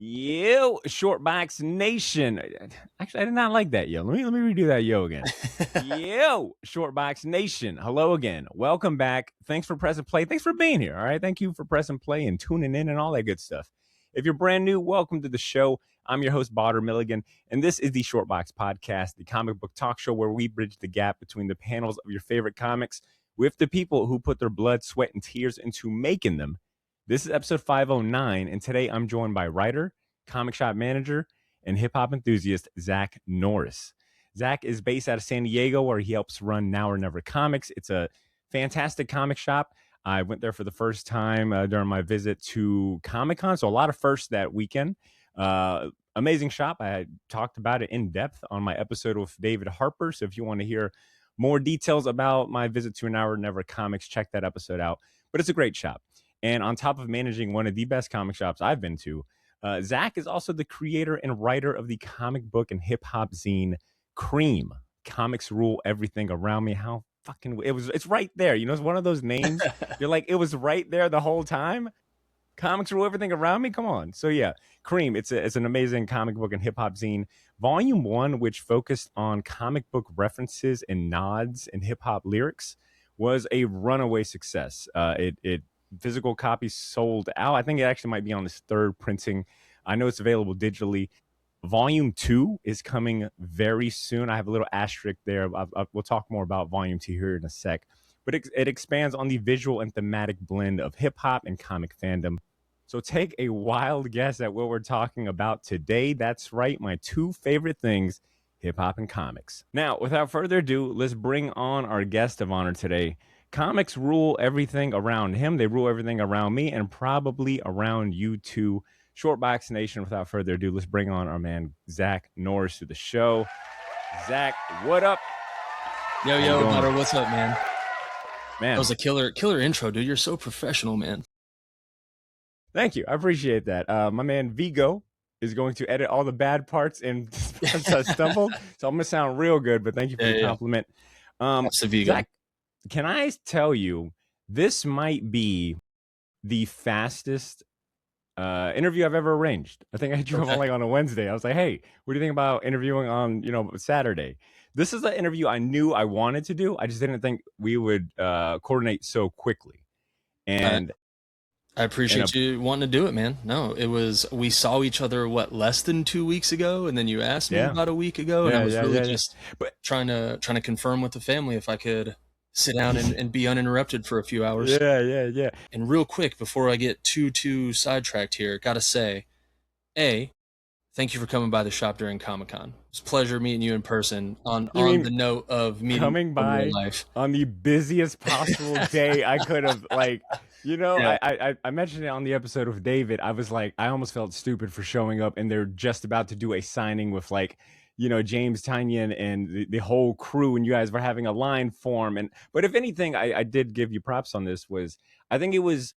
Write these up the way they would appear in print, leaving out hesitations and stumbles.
Yo, Shortbox Nation. Actually, I did not like that, yo. Let me redo that yo again. Yo, Shortbox Nation. Hello again. Welcome back. Thanks for pressing play. Thanks for being here. All right. Thank you for pressing play and tuning in and all that good stuff. If you're brand new, welcome to the show. I'm your host, Bader Milligan, and this is the Shortbox Podcast, the comic book talk show where we bridge the gap between the panels of your favorite comics with the people who put their blood, sweat, and tears into making them. This is episode 509, and today I'm joined by writer, comic shop manager, and hip-hop enthusiast Zach Norris. Zach is based out of San Diego, where he helps run Now or Never Comics. It's a fantastic comic shop. I went there for the first time during my visit to Comic-Con, so a lot of firsts that weekend. Amazing shop. I talked about it in depth on my episode with David Harper, so if you want to hear more details about my visit to Now or Never Comics, check that episode out. But it's a great shop. And on top of managing one of the best comic shops I've been to, Zach is also the creator and writer of the comic book and hip hop zine C.R.E.A.M. Comics Rule Everything Around Me. How fucking it's right there. You know, it's one of those names. You're like, it was right there the whole time. Comics Rule Everything Around Me. Come on. So yeah, C.R.E.A.M. It's an amazing comic book and hip hop zine. Volume 1, which focused on comic book references and nods and hip hop lyrics, was a runaway success. It physical copies sold out. I think it actually might be on its third printing. I know it's available digitally. Volume 2 is coming very soon. I have a little asterisk there. We'll talk more about Volume 2 here in a sec. But it expands on the visual and thematic blend of hip-hop and comic fandom. So take a wild guess at what we're talking about today. That's right, my two favorite things, hip-hop and comics. Now, without further ado, let's bring on our guest of honor today. Comics rule everything around him. They rule everything around me and probably around you too. Shortbox Nation, without further ado, let's bring on our man, Zach Norris, to the show. Zach, what up? Yo, Butter, what's up, man? Man, that was a killer intro, dude. You're so professional, man. Thank you. I appreciate that. My man, Vigo, is going to edit all the bad parts and parts I stumbled. So I'm going to sound real good, but thank you for the compliment. That's the Vigo. Zach, can I tell you, this might be the fastest interview I've ever arranged. I think I drove on on a Wednesday. I was like, hey, what do you think about interviewing on, Saturday? This is an interview I knew I wanted to do. I just didn't think we would coordinate so quickly. And I appreciate you wanting to do it, man. No, we saw each other, less than 2 weeks ago? And then you asked me about a week ago. And I was just trying to confirm with the family if I could sit down and be uninterrupted for a few hours. Yeah. And real quick, before I get too sidetracked here, gotta say, thank you for coming by the shop during Comic-Con. It's a pleasure meeting you in person on the note of meeting coming by in real life on the busiest possible day I could have, I mentioned it on the episode with David. I was like, I almost felt stupid for showing up and they're just about to do a signing with James Tynion and the whole crew, and you guys were having a line form. But if anything, I did give you props on this. I think it was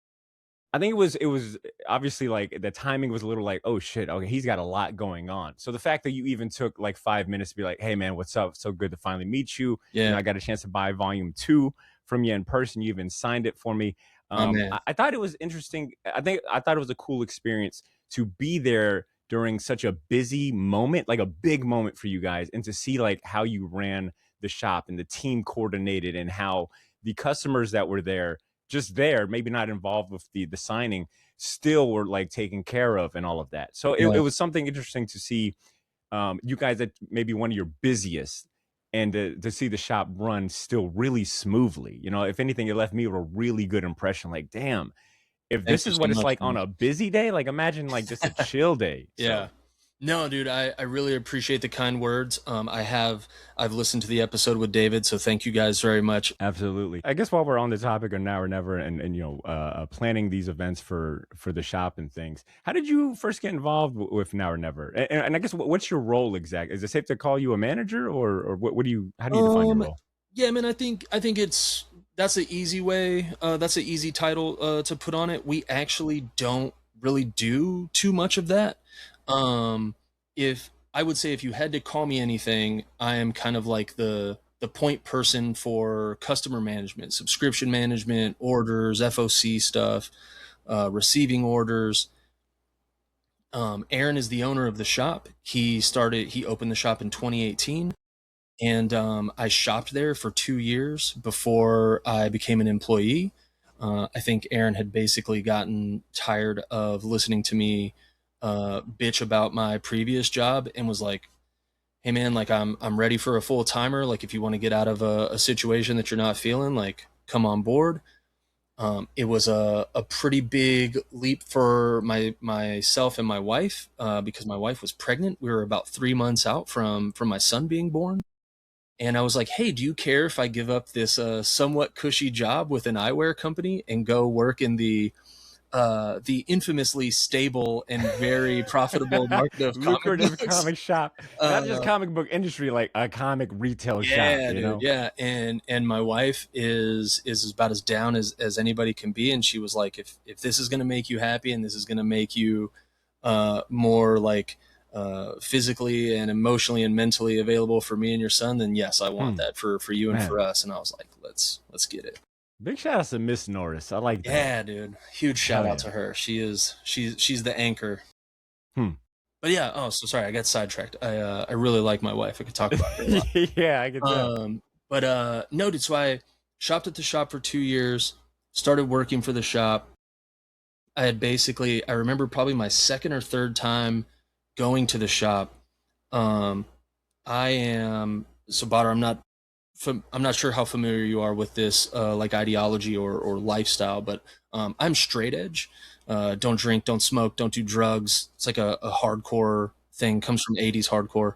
obviously the timing was a little oh shit, okay, he's got a lot going on. So the fact that you even took 5 minutes to be like, hey man, what's up? So good to finally meet you. I got a chance to buy volume 2 from you in person. You even signed it for me. I thought it was interesting. I thought it was a cool experience to be there during such a busy moment, a big moment for you guys, and to see how you ran the shop and the team coordinated and how the customers that were there, maybe not involved with the signing, still were taken care of and all of that. So it was something interesting to see you guys at maybe one of your busiest, and to see the shop run still really smoothly. If anything, it left me with a really good impression. Damn, if this is what it's like on a busy day, imagine just a chill day. Yeah. No, dude, I really appreciate the kind words. I've listened to the episode with David, so thank you guys very much. Absolutely. I guess while we're on the topic of Now or Never and planning these events for the shop and things, how did you first get involved with Now or Never? And I guess what's your role exactly? Is it safe to call you a manager, or how do you define your role? Yeah, man, I think that's an easy way. That's an easy title to put on it. We actually don't really do too much of that. If you had to call me anything, I am kind of the point person for customer management, subscription management, orders, FOC stuff, receiving orders. Aaron is the owner of the shop. He opened the shop in 2018, and I shopped there for 2 years before I became an employee. I think Aaron had basically gotten tired of listening to me bitch about my previous job and was like, "Hey man, like I'm ready for a full timer. Like if you want to get out of a situation that you're not feeling, like come on board." It was a pretty big leap for myself and my wife because my wife was pregnant. We were about 3 months out from my son being born. And I was like, "Hey, do you care if I give up this somewhat cushy job with an eyewear company and go work in the infamously stable and very profitable market of comic Lucrative books?" comic shop, not just comic book industry, like a comic retail shop, Yeah, you dude. know? Yeah. And my wife is about as down as anybody can be. And she was like, if this is gonna make you happy and this is gonna make you more like physically and emotionally and mentally available for me and your son, then yes, I want that for you and Man, for us. And I was like, let's get it. big shout out to Miss Norris. I like that. Yeah, dude. Huge shout Hell out yeah. to her. She's the anchor. Hmm. But yeah, oh, so sorry, I got sidetracked. I really like my wife. I could talk about her a lot. Yeah, I can tell. But no, dude. So I shopped at the shop for 2 years. Started working for the shop. I had basically, I remember probably my second or third time going to the shop. Um, I am so Badr, I'm not sure how familiar you are with this like ideology or lifestyle, but I'm straight edge. Don't drink, don't smoke, don't do drugs. It's like a hardcore thing. Comes from 80s hardcore.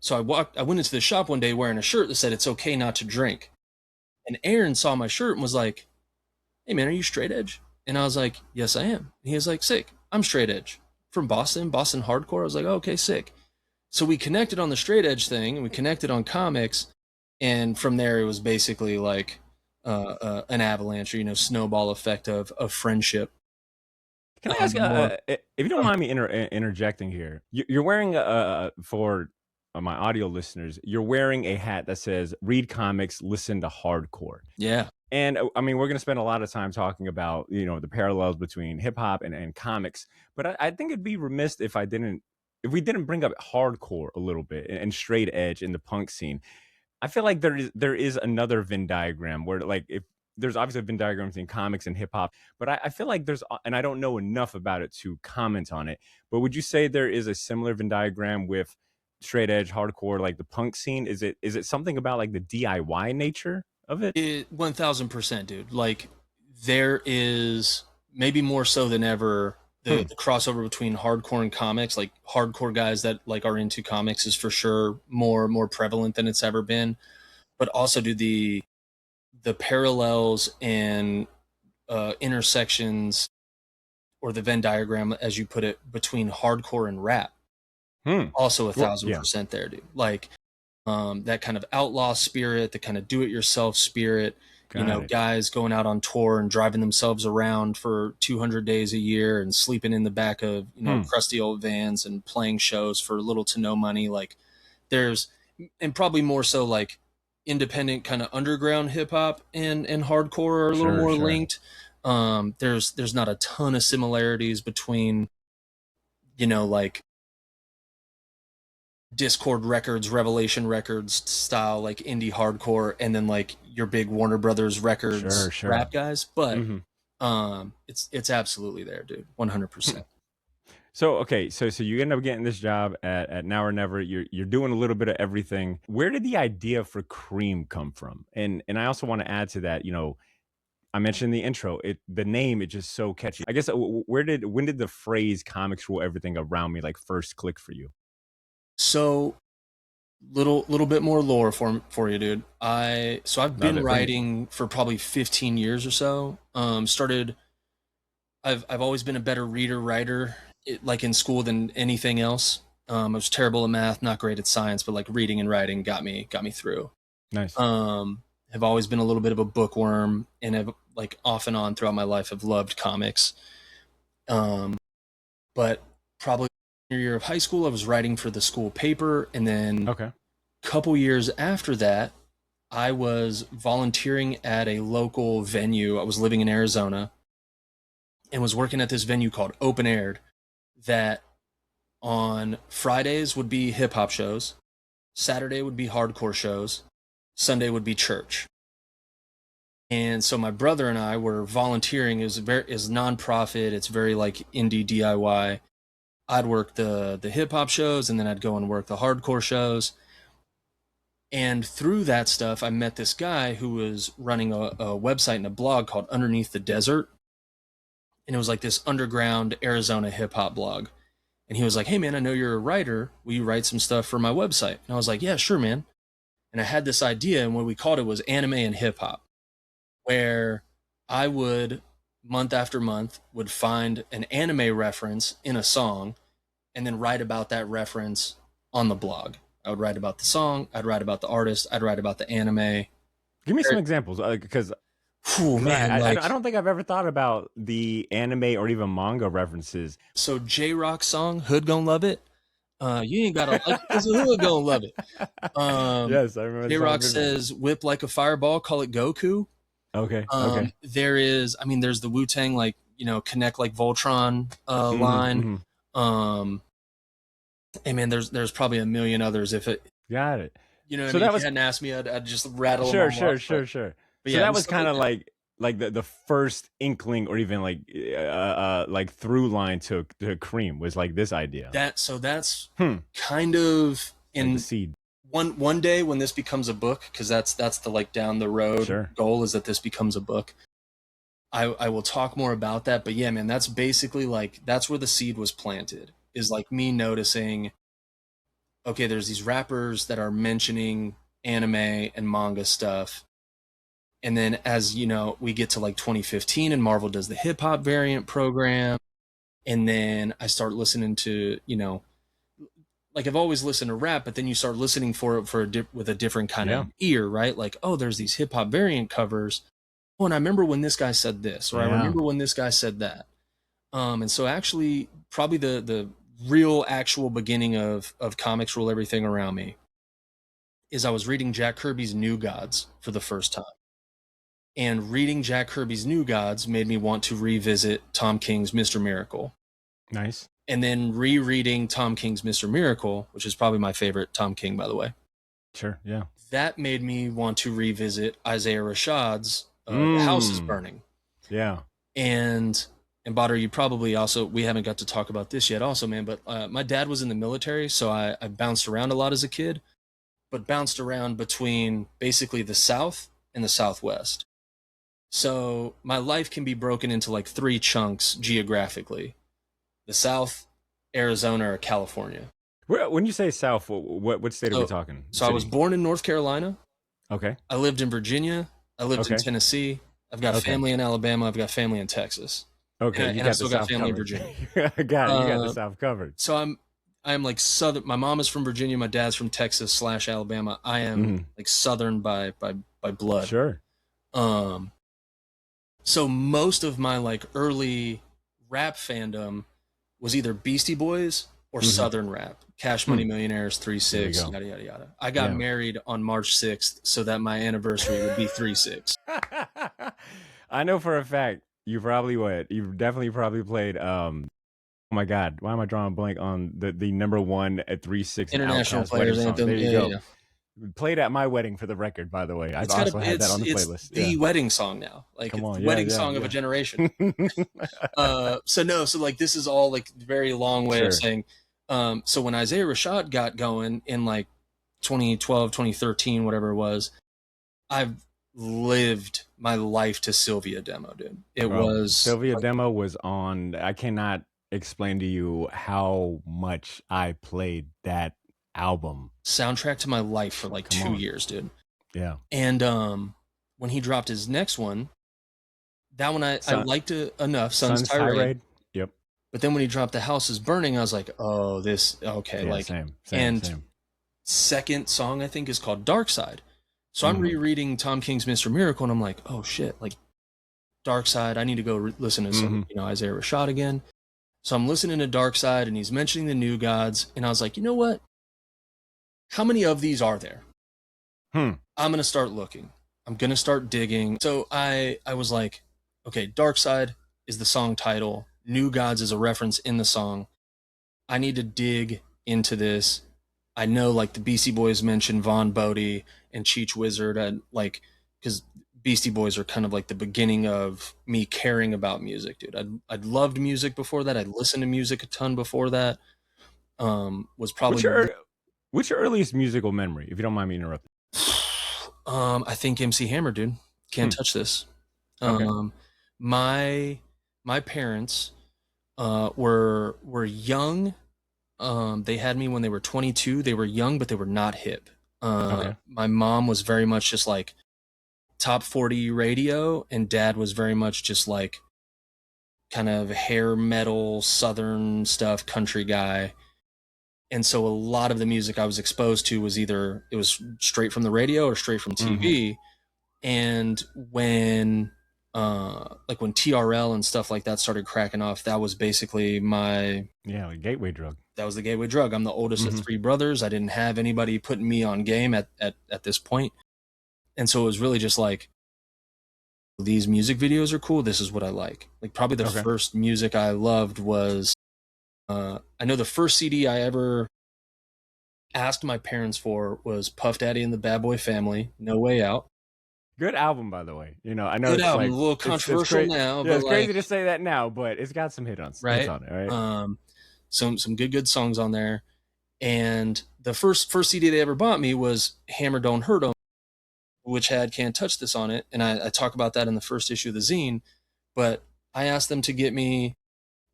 So I went into the shop one day wearing a shirt that said it's okay not to drink. And Aaron saw my shirt and was like, "Hey man, are you straight edge?" And I was like, "Yes, I am." And he was like, "Sick. I'm straight edge from Boston hardcore." I was like, oh, "Okay, sick." So we connected on the straight edge thing and we connected on comics. And from there, it was basically like an avalanche or, snowball effect of friendship. Can I ask, The more, if you don't mind me interjecting here? You're wearing for my audio listeners, you're wearing a hat that says "Read comics, listen to hardcore." yeah. And I mean, we're going to spend a lot of time talking about the parallels between hip hop and comics. But I think it'd be remiss if we didn't bring up hardcore a little bit and straight edge in the punk scene. I feel like there is another Venn diagram where, like, if there's obviously a Venn diagram between comics and hip hop, but I feel like there's, and I don't know enough about it to comment on it. But would you say there is a similar Venn diagram with straight edge hardcore, like the punk scene? Is it something about like the DIY nature of it? 1000%, dude. Like there is maybe more so than ever Hmm. the crossover between hardcore and comics. Like hardcore guys that like are into comics is for sure more prevalent than it's ever been. But also, do the parallels and intersections or the Venn diagram, as you put it, between hardcore and rap. Hmm. Also, a Well, thousand yeah. percent there, dude. Like that kind of outlaw spirit, the kind of do-it-yourself spirit. Got it. Guys going out on tour and driving themselves around for 200 days a year and sleeping in the back of Hmm. crusty old vans and playing shows for little to no money. Like there's, and probably more so like independent kind of underground hip hop and hardcore are a little Sure. more Sure. linked. There's not a ton of similarities between like Discord Records, Revelation Records style, like indie hardcore, and then like your big Warner Brothers Sure. Records Sure. rap guys. But Hmm. it's absolutely there, dude. 100%. So okay, so you end up getting this job at Now or Never. You're doing a little bit of everything. Where did the idea for Cream come from? And I also want to add to that. I mentioned the intro. The name is just so catchy. I guess when did the phrase "comics rule everything around me" like first click for you? So little bit more lore for you, dude. I've Love been it. Bring it. writing for probably 15 years or so. Started I've always been a better reader writer, like in school than anything else. I was terrible at math, not great at science, but like reading and writing got me through. Nice. Have always been a little bit of a bookworm and have like off and on throughout my life have loved comics. Um, but probably senior year of high school, I was writing for the school paper, and then Okay. a couple years after that, I was volunteering at a local venue. I was living in Arizona and was working at this venue called Open Aired. that on Fridays would be hip hop shows, Saturday would be hardcore shows, Sunday would be church. And so my brother and I were volunteering. It was nonprofit. It's very like indie DIY. I'd work the hip hop shows, and then I'd go and work the hardcore shows. And through that stuff, I met this guy who was running a website and a blog called Underneath the Desert. And it was like this underground Arizona hip hop blog. And he was like, "Hey man, I know you're a writer. Will you write some stuff for my website?" And I was like, "Yeah, sure, man." And I had this idea, and what we called it was anime and hip hop, where I would, month after month, would find an anime reference in a song and then write about that reference on the blog. I would write about the song, I'd write about the artist, I'd write about the anime. Give me some examples, because Man, I don't think I've ever thought about the anime or even manga references. So J-Rock song, Hood Gon' Love It. You ain't gotta like it, because the hood gonna love it. Yes, I remember. J-Rock says, "Whip like a fireball, call it Goku." Okay. There's the Wu-Tang, like, connect like Voltron line. And man, there's probably a million others. If it got it, so that if you hadn't asked me, I'd just rattle. Sure. But So yeah, that was kind of like the first inkling, or even like through line to C.R.E.A.M was like this idea. That's kind of in like the seed. One day when this becomes a book, because that's the like down the road goal, is that this becomes a book. I will talk more about that, but yeah, man, that's basically like that's where the seed was planted. Is like me noticing, okay, there's these rappers that are mentioning anime and manga stuff. And then as we get to like 2015 and Marvel does the hip hop variant program. And then I start listening to, like I've always listened to rap, but then you start listening for it with a different kind of ear, right? Like, oh, there's these hip hop variant covers. Oh, and I remember when this guy said this, or I remember when this guy said that. And so actually probably the real actual beginning of Comics Rule Everything Around Me is I was reading Jack Kirby's New Gods for the first time. And reading Jack Kirby's New Gods made me want to revisit Tom King's Mr. Miracle. Nice. And then rereading Tom King's Mr. Miracle, which is probably my favorite Tom King, by the way. Sure, yeah. That made me want to revisit Isaiah Rashad's The House is Burning. Yeah. And Bader, you probably also, we haven't got to talk about this yet also, man, but my dad was in the military, so I bounced around a lot as a kid, but bounced around between basically the South and the Southwest. So my life can be broken into like 3 chunks geographically: the South, Arizona, or California. When you say South, what state are we talking? So I was born in North Carolina. Okay. I lived in Virginia. I lived in Tennessee. I've got family in Alabama. I've got family in Texas. Okay. And I still got family in Virginia. Got it. You got the South covered. So I'm like Southern. My mom is from Virginia. My dad's from Texas / Alabama. I am like Southern by blood. Sure. So most of my like early rap fandom was either Beastie Boys or Southern rap. Cash Money Millionaires, 3-6, yada yada yada. I got married on March 6th, so that my anniversary would be 3-6. I know for a fact you you've definitely probably played oh my god, why am I drawing a blank on the number 1 at 3-6 International Players Anthem? There you go. Yeah. Played at my wedding for the record, by the way. I've also had that on the playlist. It's the wedding song now. Like, come on, wedding song of a generation. So like this is all like very long way of saying. So when Isaiah Rashad got going in like 2012, 2013, whatever it was, I've lived my life to Sylvia Demo, dude. Sylvia Demo was on. I cannot explain to you how much I played that album. Soundtrack to my life for like 2 years, dude. Yeah. And when he dropped his next one, that one I liked it enough. Sun's Tirade. Yep. But then when he dropped The House is Burning, I was like, oh, this okay. Yeah, like same. Second song I think is called Dark Side. So I'm rereading Tom King's Mr. Miracle, and I'm like, oh shit, like Dark Side. I need to go listen to some, Isaiah Rashad again. So I'm listening to Dark Side, and he's mentioning the New Gods, and I was like, you know what? How many of these are there? I'm gonna start looking. I'm gonna start digging. So I was like, okay, Dark Side is the song title. New Gods is a reference in the song. I need to dig into this. I know like the Beastie Boys mentioned Von Bodie and Cheech Wizard, and like because Beastie Boys are kind of like the beginning of me caring about music, dude. I'd loved music before that. I'd listened to music a ton before that. Was What's probably your what's your earliest musical memory, if you don't mind me interrupting? I think MC Hammer, dude. Can't Hmm. touch this. Okay. Um, my my parents were young. They had me when they were 22. They were young, but they were not hip. Okay. My mom was very much just like top 40 radio, and dad was very much just like kind of hair metal, southern stuff, country guy. And so a lot of the music I was exposed to was either it was straight from the radio or straight from Mm-hmm. TV. And when like when TRL and stuff like that started cracking off, that was basically my Yeah, like gateway drug. that was the gateway drug. I'm the oldest of Mm-hmm. three brothers. I didn't have anybody putting me on game at this point. And so it was really just like these music videos are cool. This is what I like. Like probably the Okay. first music I loved was I know the first CD I ever asked my parents for was Puff Daddy and the Bad Boy Family, No Way Out. Good album, by the way. I know Good it's album, a like little it's controversial crazy. now, Yeah, but it's crazy like to say that now, but it's got some hits right. on it, right? Some good songs on there. And the first CD they ever bought me was Hammer Don't Hurt 'Em, which had Can't Touch This on it. And I talk about that in the first issue of the zine. But I asked them to get me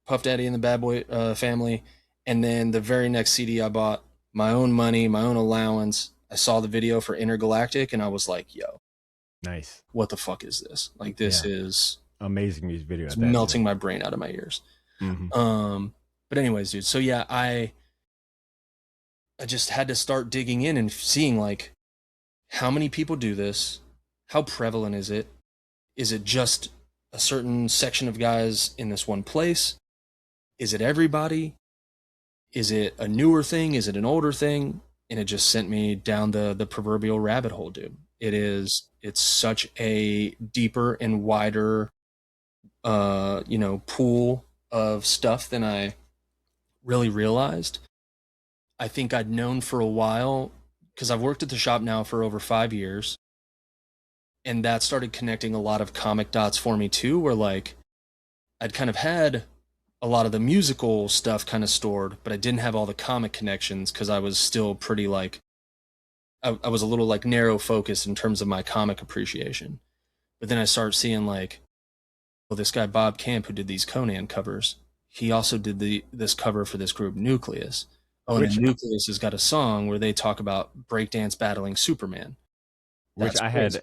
Puff Daddy and the Bad Boy Family. And then the very next CD I bought, my own money, my own allowance. I saw the video for Intergalactic and I was like, yo, Nice. what the fuck is this? Like, this Yeah. is Amazing music video it's at that too. melting my brain out of my ears. Mm-hmm. But anyways, dude. So yeah, I just had to start digging in and seeing like how many people do this, how prevalent is it? Is it just a certain section of guys in this one place? Is it everybody? Is it a newer thing? Is it an older thing? And it just sent me down the proverbial rabbit hole, dude. It's such a deeper and wider pool of stuff than I really realized. I think I'd known for a while because I've worked at the shop now for over 5 years. And that started connecting a lot of comic dots for me too, where like I'd kind of had a lot of the musical stuff kind of stored, but I didn't have all the comic connections because I was still pretty like, I was a little like narrow focused in terms of my comic appreciation. But then I start seeing like, well, this guy Bob Camp who did these Conan covers, he also did this cover for this group Nucleus. Oh, and then Which Nucleus has got a song where they talk about breakdance battling Superman. which That's I crazy.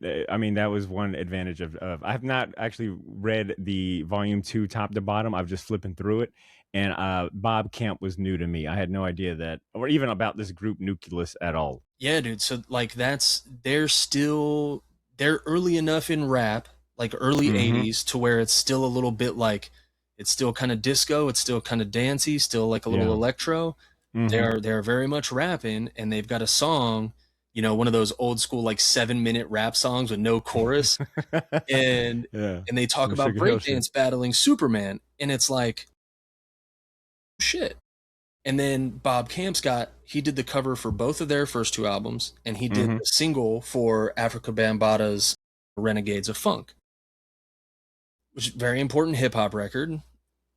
had. I mean, that was one advantage of. I have not actually read the volume 2 top to bottom. I've just flipping through it, and Bob Camp was new to me. I had no idea that, or even about this group Nucleus at all. Yeah, dude. So like they're early enough in rap, like early Mm-hmm. 80s to where it's still a little bit like it's still kind of disco, it's still kind of dancey, still like a little Yeah. electro. Mm-hmm. They're very much rapping and they've got a song, one of those old school like 7-minute rap songs with no chorus and Yeah. and they talk Some about Sugar Hill shit. breakdance battling Superman and it's like shit. And then Bob Camp's he did the cover for both of their first two albums, and he did Mm-hmm. the single for Africa Bambaata's Renegades of Funk, which is a very important hip hop record.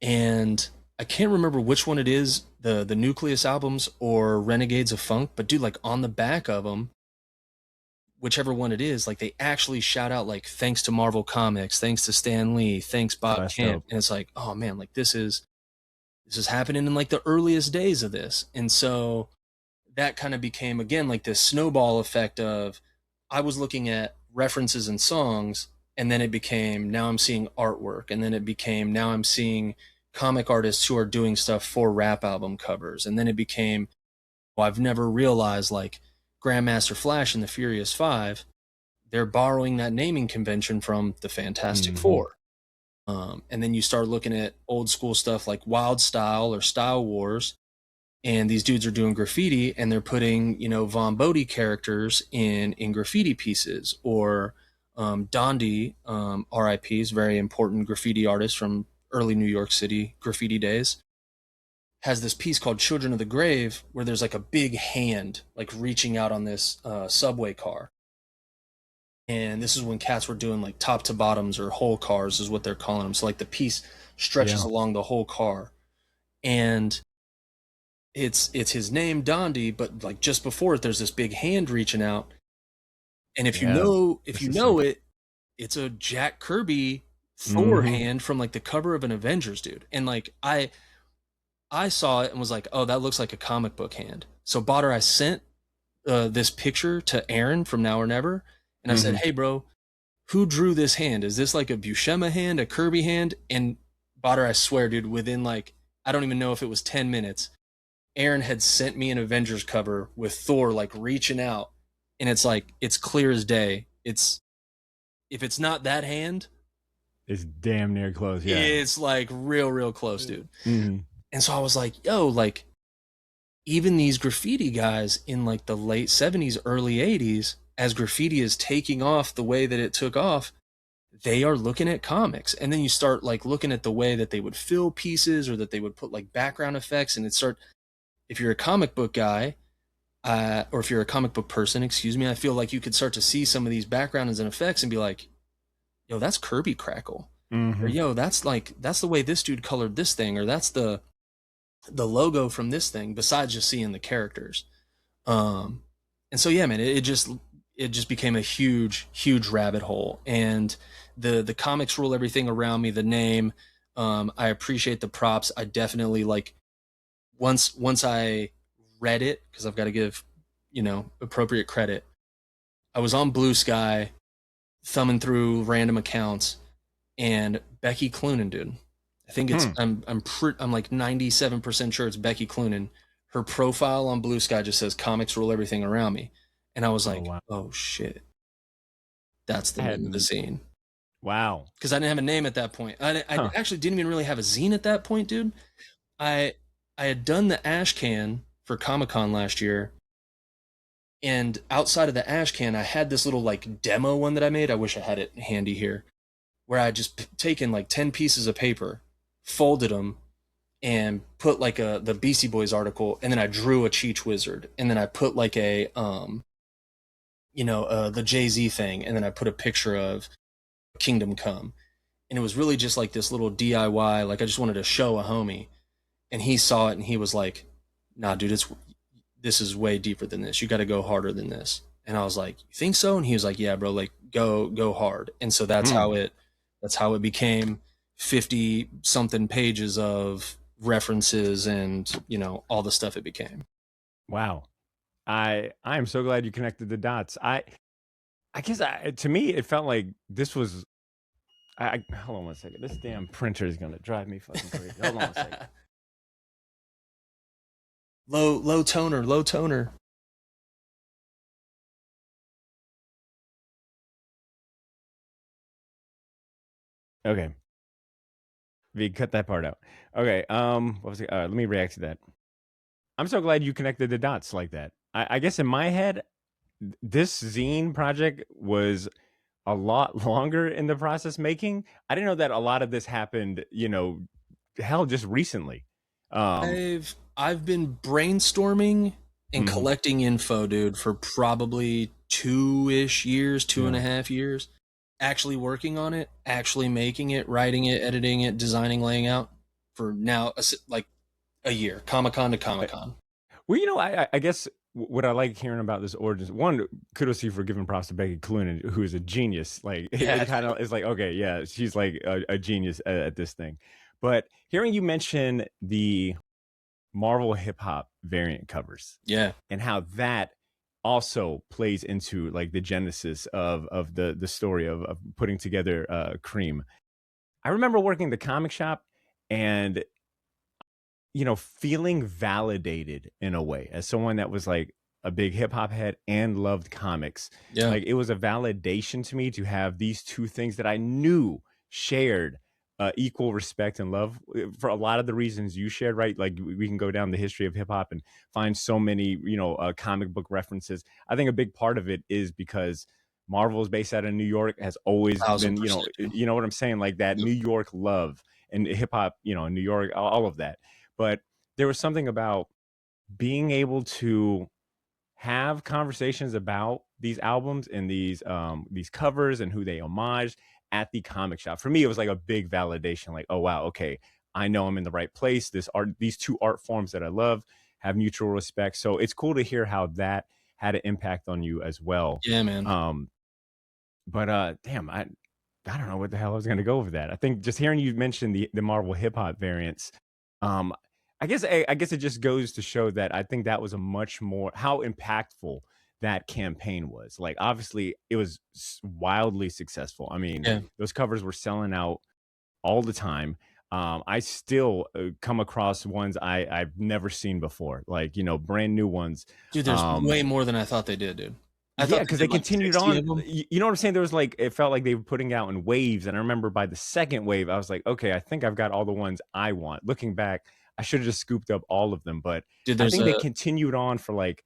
And I can't remember which one it is, the Nucleus albums or Renegades of Funk, but dude, like on the back of them, whichever one it is, like they actually shout out like thanks to Marvel Comics, thanks to Stan Lee, thanks Oh, Bob that's Camp. dope. And it's like, oh man, like this is happening in like the earliest days of this. And so that kind of became again like this snowball effect of I was looking at references and songs and then it became now I'm seeing artwork and then it became now I'm seeing comic artists who are doing stuff for rap album covers and then it became well, I've never realized like Grandmaster Flash and the Furious Five they're borrowing that naming convention from the Fantastic Mm-hmm. Four. And then you start looking at old school stuff like Wild Style or Style Wars, and these dudes are doing graffiti and they're putting Von Bodie characters in graffiti pieces or Dondi, RIP, is very important graffiti artist from early New York City graffiti days. has this piece called Children of the Grave, where there's like a big hand like reaching out on this subway car. And this is when cats were doing like top to bottoms or whole cars is what they're calling them. So like the piece stretches along the whole car. And it's his name, Dondi, but like just before it, there's this big hand reaching out. And if you know it, it's a Jack Kirby Thor hand from like the cover of an Avengers, dude. And like I saw it and was like, oh, that looks like a comic book hand. So Botter, I sent this picture to Aaron from Now or Never, and I said, hey, bro, who drew this hand? Is this like a Buscema hand, a Kirby hand? And Botter, I swear, dude, within like, I don't even know if it was 10 minutes, Aaron had sent me an Avengers cover with Thor like reaching out, and it's like, it's clear as day. It's, if it's not that hand, it's damn near close. Yeah, it's like real close, dude. And so I was like, yo, like, even these graffiti guys in like the late 70s, early 80s, as graffiti is taking off the way that it took off, they are looking at comics. And then you start like looking at the way that they would fill pieces or that they would put like background effects. And it start, if you're a comic book guy, or if you're a comic book person, excuse me, I feel like you could start to see some of these backgrounds and effects and be like, yo, that's Kirby Crackle. Or yo, that's the way this dude colored this thing, or that's the logo from this thing, besides just seeing the characters. And so yeah, man, it just became a huge rabbit hole. And the comics rule everything around me. The name, I appreciate the props. I definitely like, once I read it, because I've got to give appropriate credit, I was on Blue Sky thumbing through random accounts, and Becky Cloonan, dude, I think it's I'm like 97% sure it's Becky Cloonan. Her profile on Blue Sky just says comics rule everything around me. And I was like, oh shit. That's the name of the zine. Wow. Because I didn't have a name at that point. I actually didn't even really have a zine at that point, dude. I had done the ash can for Comic-Con last year. And outside of the ash can, I had this little like demo one that I made. I wish I had it handy here, where I just taken like 10 pieces of paper, folded them, and put like the Beastie Boys article, and then I drew a Cheech Wizard, and then I put like a the Jay-Z thing, and then I put a picture of Kingdom Come. And it was really just like this little DIY, like I just wanted to show a homie. And he saw it and he was like, nah, dude, this is way deeper than this. You got to go harder than this. And I was like, you think so? And he was like, yeah, bro, like go hard. And so that's how it became 50 something pages of references and, all the stuff it became. Wow. I am so glad you connected the dots. I guess to me, it felt like this was, hold on one second. This damn printer is going to drive me fucking crazy. Hold on a second. Low toner. Okay. We cut that part out. Okay. What was it? Let me react to that. I'm so glad you connected the dots like that. I guess in my head, this zine project was a lot longer in the process making. I didn't know that a lot of this happened, just recently. I've been brainstorming and collecting info, dude, for probably 2-ish years, 2.5 years. Actually working on it, actually making it, writing it, editing it, designing, laying out for now, like a year, Comic-Con to Comic-Con. Well, I guess what I like hearing about this origins, one, kudos to you for giving props to Becky Cloonan, who is a genius. Like, it kind of is like, okay, yeah, she's like a genius at this thing. But hearing you mention the Marvel hip hop variant covers, and how that also plays into like the genesis of the story of putting together C.R.E.A.M. I remember working the comic shop and feeling validated in a way as someone that was like a big hip hop head and loved comics. Like, it was a validation to me to have these two things that I knew shared equal respect and love for a lot of the reasons you shared, right? Like, we can go down the history of hip hop and find so many, comic book references. I think a big part of it is because Marvel is based out of New York, has always been, you know what I'm saying? Like that New York love and hip hop, New York, all of that. But there was something about being able to have conversations about these albums and these covers and who they homage at the comic shop. For me, it was like a big validation, like, oh wow, okay, I know I'm in the right place. These two art forms that I love have mutual respect. So it's cool to hear how that had an impact on you as well. Yeah, man. Um, but damn, I don't know what the hell I was gonna go over that. I think just hearing you mention the Marvel hip hop variants, um, I guess it just goes to show that I think that was a much more how impactful that campaign was. Like, obviously, it was wildly successful. I mean, Yeah. those covers were selling out all the time. I still come across ones I've never seen before, like brand new ones. Dude, there's Um, way more than I thought they did, dude. I yeah, thought they because they did like continued 60 on. of them. You know what I'm saying? There was like it felt like they were putting out in waves, and I remember by the second wave, I was like, okay, I think I've got all the ones I want. Looking back, I should have just scooped up all of them, but Dude, I there's think they a continued on for like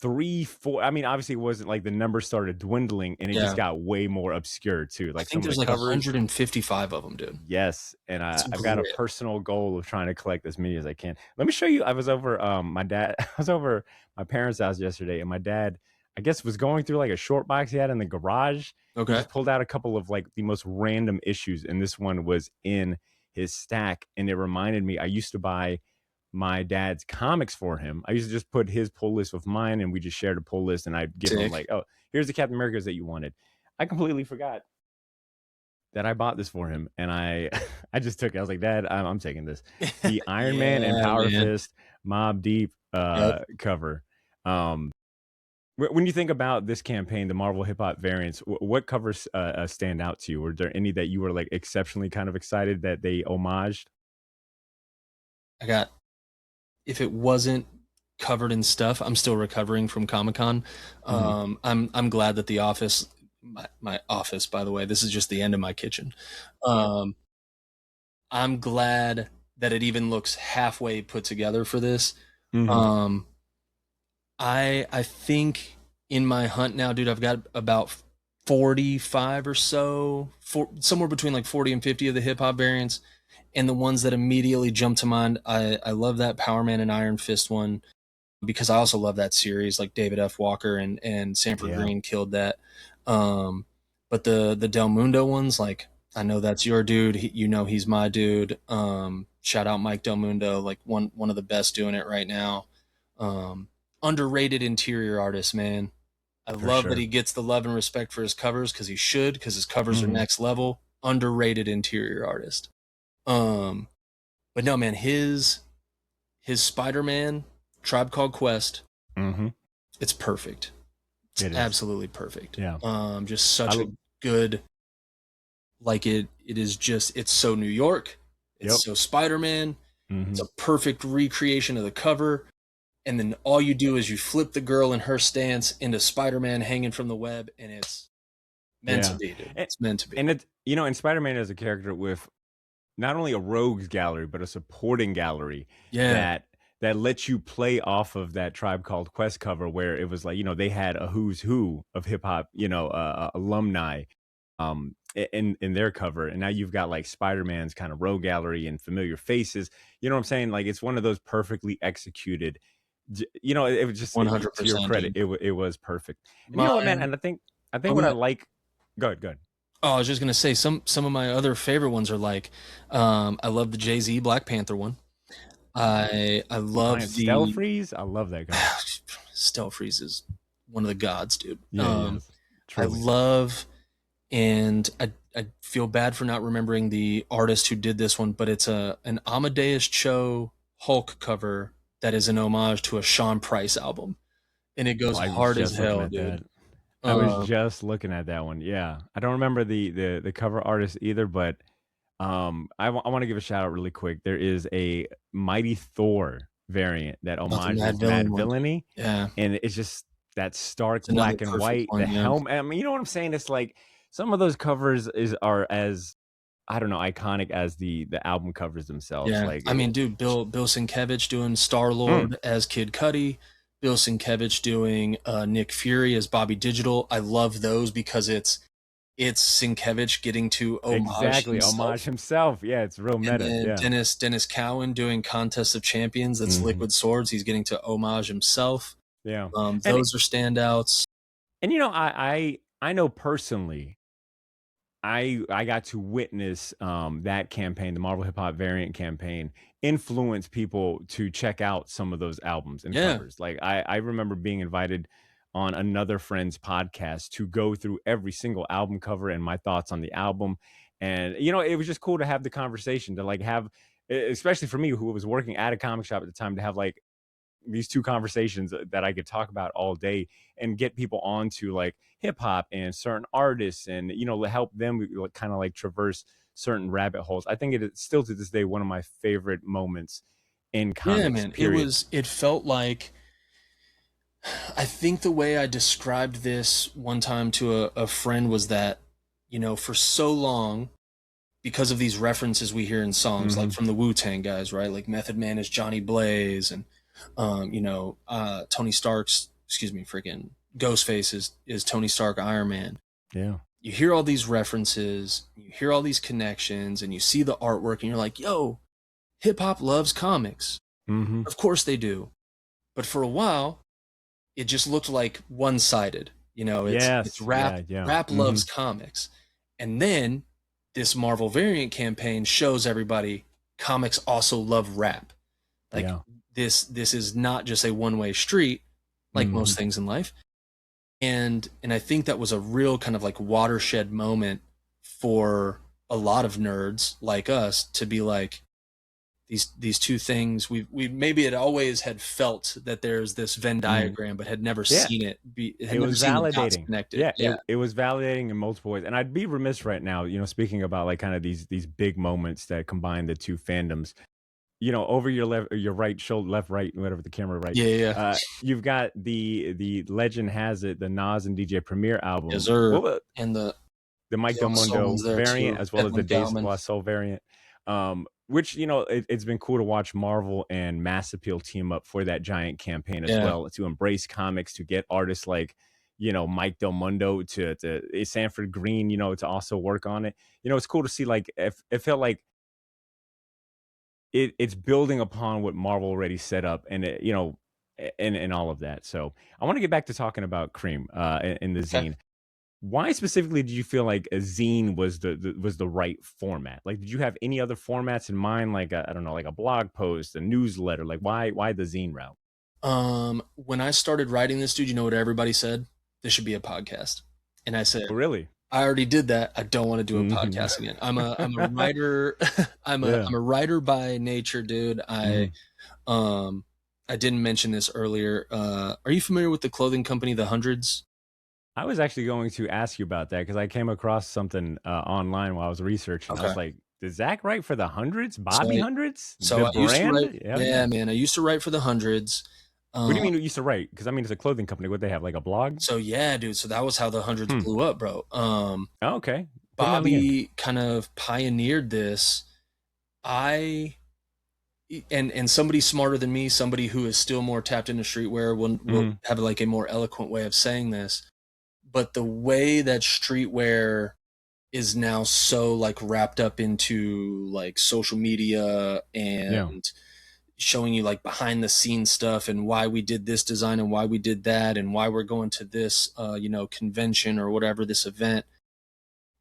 3, 4. I mean, obviously, it wasn't like the numbers started dwindling, and it just yeah. got way more obscure too. I Like think some of the there's like covers. 155 of them, dude. Yes, and It's I've got a great. personal goal of trying to collect as many as I can. Let me show you. I was over my dad. I was over my parents' house yesterday, and my dad, I guess, was going through like a short box he had in the garage. He Okay. just pulled out a couple of like the most random issues, and this one was in his stack, and it reminded me. I used to buy my dad's comics for him. I used to just put his pull list with mine, and we just shared a pull list, and I'd give him Sick. like, oh, here's the Captain Americas that you wanted. I completely forgot that I bought this for him, and I I just took it. I was like, Dad, I'm taking this. The Iron Man and Yeah, Power man. Fist Mob Deep Yep. cover. Um, when you think about this campaign, the Marvel hip hop variants, what covers stand out to you? Were there any that you were like exceptionally kind of excited that they homaged? I got if it wasn't covered in stuff, I'm still recovering from Comic-Con. Hmm. I'm glad that the office my office, by the way, this is just the end of my kitchen. Um, I'm glad that it even looks halfway put together for this. Hmm. Um, I think in my hunt now, dude, I've got about 45 or so, somewhere between like 40 and 50 of the hip hop variants. And the ones that immediately jump to mind, I love that Power Man and Iron Fist one because I also love that series. Like David F. Walker and Sanford Yeah, Green killed that. Um, but the Del Mundo ones, like I know that's your dude. You know he's my dude. Shout out Mike Del Mundo, like one of the best doing it right now. Um, Underrated interior artist, man. I for love that sure. he gets the love and respect for his covers because he should, because his covers are Hmm. next level. Underrated interior artist. Um, but no, man, his Spider-Man Tribe Called Quest, Hmm. it's perfect. It's It is. absolutely perfect. Yeah. Just such a I. good, like it is just it's so New York, it's Yep. so Spider-Man. It's Hmm. a perfect recreation of the cover. And then all you do is you flip the girl in her stance into Spider-Man hanging from the web, and it's meant to Yeah. be, dude. And, It's meant to be. and it, and Spider-Man as a character with not only a rogues gallery but a supporting gallery Yeah, that lets you play off of that Tribe Called Quest cover, where it was like they had a who's who of hip hop, alumni, in their cover, and now you've got like Spider-Man's kind of rogue gallery and familiar faces. You know what I'm saying? Like, it's one of those perfectly executed. It was just to your 100%, credit, dude. it was perfect. And you know what, man? Mine. And I think Oh, what go I ahead. like. Good, good. Oh, I was just gonna say some of my other favorite ones are like, I love the Jay-Z Black Panther one. I love Ryan the Stelfreeze, I love that guy. Stelfreeze is one of the gods, dude. Yeah, he is. I Truly. love and I feel bad for not remembering the artist who did this one, but it's an Amadeus Cho Hulk cover that is an homage to a Sean Price album, and it Oh, goes I was hard as just looking hell, at dude. that. I was Um, just looking at that one. Yeah. I don't remember the cover artist either, but I want to give a shout out really quick. There is a Mighty Thor variant that Not the Mad homages Villain Mad one. Villainy, Yeah, and it's just that stark it's another black and perfect white, the one. Yeah, helmet. I mean, you know what I'm saying? It's like some of those covers are as, I don't know, iconic as the album covers themselves. yeah. Like I mean, dude, Bill Sienkiewicz doing Star mm, Lord as Kid Cudi, Bill Sienkiewicz doing Nick Fury as Bobby Digital. I love those because it's Sienkiewicz getting to homage Exactly. himself. Homage himself. Yeah, it's real And meta. then Yeah. Dennis Cowan doing Contest of Champions. That's Hmm. Liquid Swords. He's getting to homage himself. Yeah. And Those are standouts. I know personally, I got to witness that campaign, the Marvel Hip Hop variant campaign, influence people to check out some of those albums and Yeah. covers. Like I remember being invited on another friend's podcast to go through every single album cover and my thoughts on the album. And it was just cool to have the conversation, to like have, especially for me who was working at a comic shop at the time, to have like these two conversations that I could talk about all day and get people onto like hip hop and certain artists, and help them kind of like traverse certain rabbit holes. I think it is still to this day one of my favorite moments in Yeah, comics, man. period. It felt like, I think the way I described this one time to a friend was that, for so long, because of these references we hear in songs, like Hmm. from the Wu-Tang guys, right? Like Method Man is Johnny Blaze, and Tony Stark's, excuse me, freaking Ghostface is Tony Stark Iron Man. Yeah. You hear all these references, you hear all these connections, and you see the artwork, and you're like, yo, hip hop loves comics. Hmm. Of course they do. But for a while, it just looked like one-sided. It's Yes. rap. Yeah. Yeah. Rap Hmm. loves comics, and then this Marvel variant campaign shows everybody comics also love rap. Like, Yeah. this is not just a one-way street, like Hmm. most things in life. And I think that was a real kind of like watershed moment for a lot of nerds like us to be like, these two things, we maybe had always had felt that there's this Venn Hmm. diagram, but had never Yeah. seen had It never was seen the dots validating. connected. Yeah, Yeah. it was validating in multiple ways. And I'd be remiss right now, speaking about like kind of these big moments that combine the two fandoms. Over your left or your right shoulder, left, right, whatever the camera, right. Yeah, yeah. You've got the legend has it, the Nas and DJ Premier Yes, album. sir. What was And the Mike De Del La Soul Mundo one's there variant, too. as well as the Edwin Days of Galman. Lost Soul variant? Which it's been cool to watch Marvel and Mass Appeal team up for that giant campaign as Yeah. well, to embrace comics, to get artists like Mike Del Mundo to Sanford Green, to also work on it. It's cool to see, like, if it felt like it's building upon what Marvel already set up, and and all of that. So I want to get back to talking about Cream in the Okay. zine. Why specifically did you feel like a zine was the right format? Like, did you have any other formats in mind? Like, I don't know, like a blog post, a newsletter. Like, why the zine route? When I started writing this, dude, you know what everybody said? This should be a podcast. And I said, Oh, really? I already did that. I don't want to do a Mhm. podcast again. I'm a writer. Yeah. I'm a writer by nature, dude. Mhm. Um I didn't mention this earlier. Are you familiar with the clothing company The Hundreds? I was actually going to ask you about that because I came across something online while I was researching. I Okay. was like, "Did Zach write for the Hundreds? So Bobby I Hundreds? so The I used to write. brand? Hell Yeah, yeah." man. I used to write for The Hundreds. What do Um you mean you used to write? Because I mean, it's a clothing company. What they have, like a blog? so yeah, dude. So that was how The Hundreds Hmm. blew up, bro. Oh, okay. Put me on the game. Bobby kind of pioneered this. I and somebody smarter than me, somebody who is still more tapped into streetwear, will Mhm. have like a more eloquent way of saying this. But the way that streetwear is now so like wrapped up into like social media Yeah. and showing you like behind the scenes stuff and why we did this design and why we did that and why we're going to this convention or whatever, this event.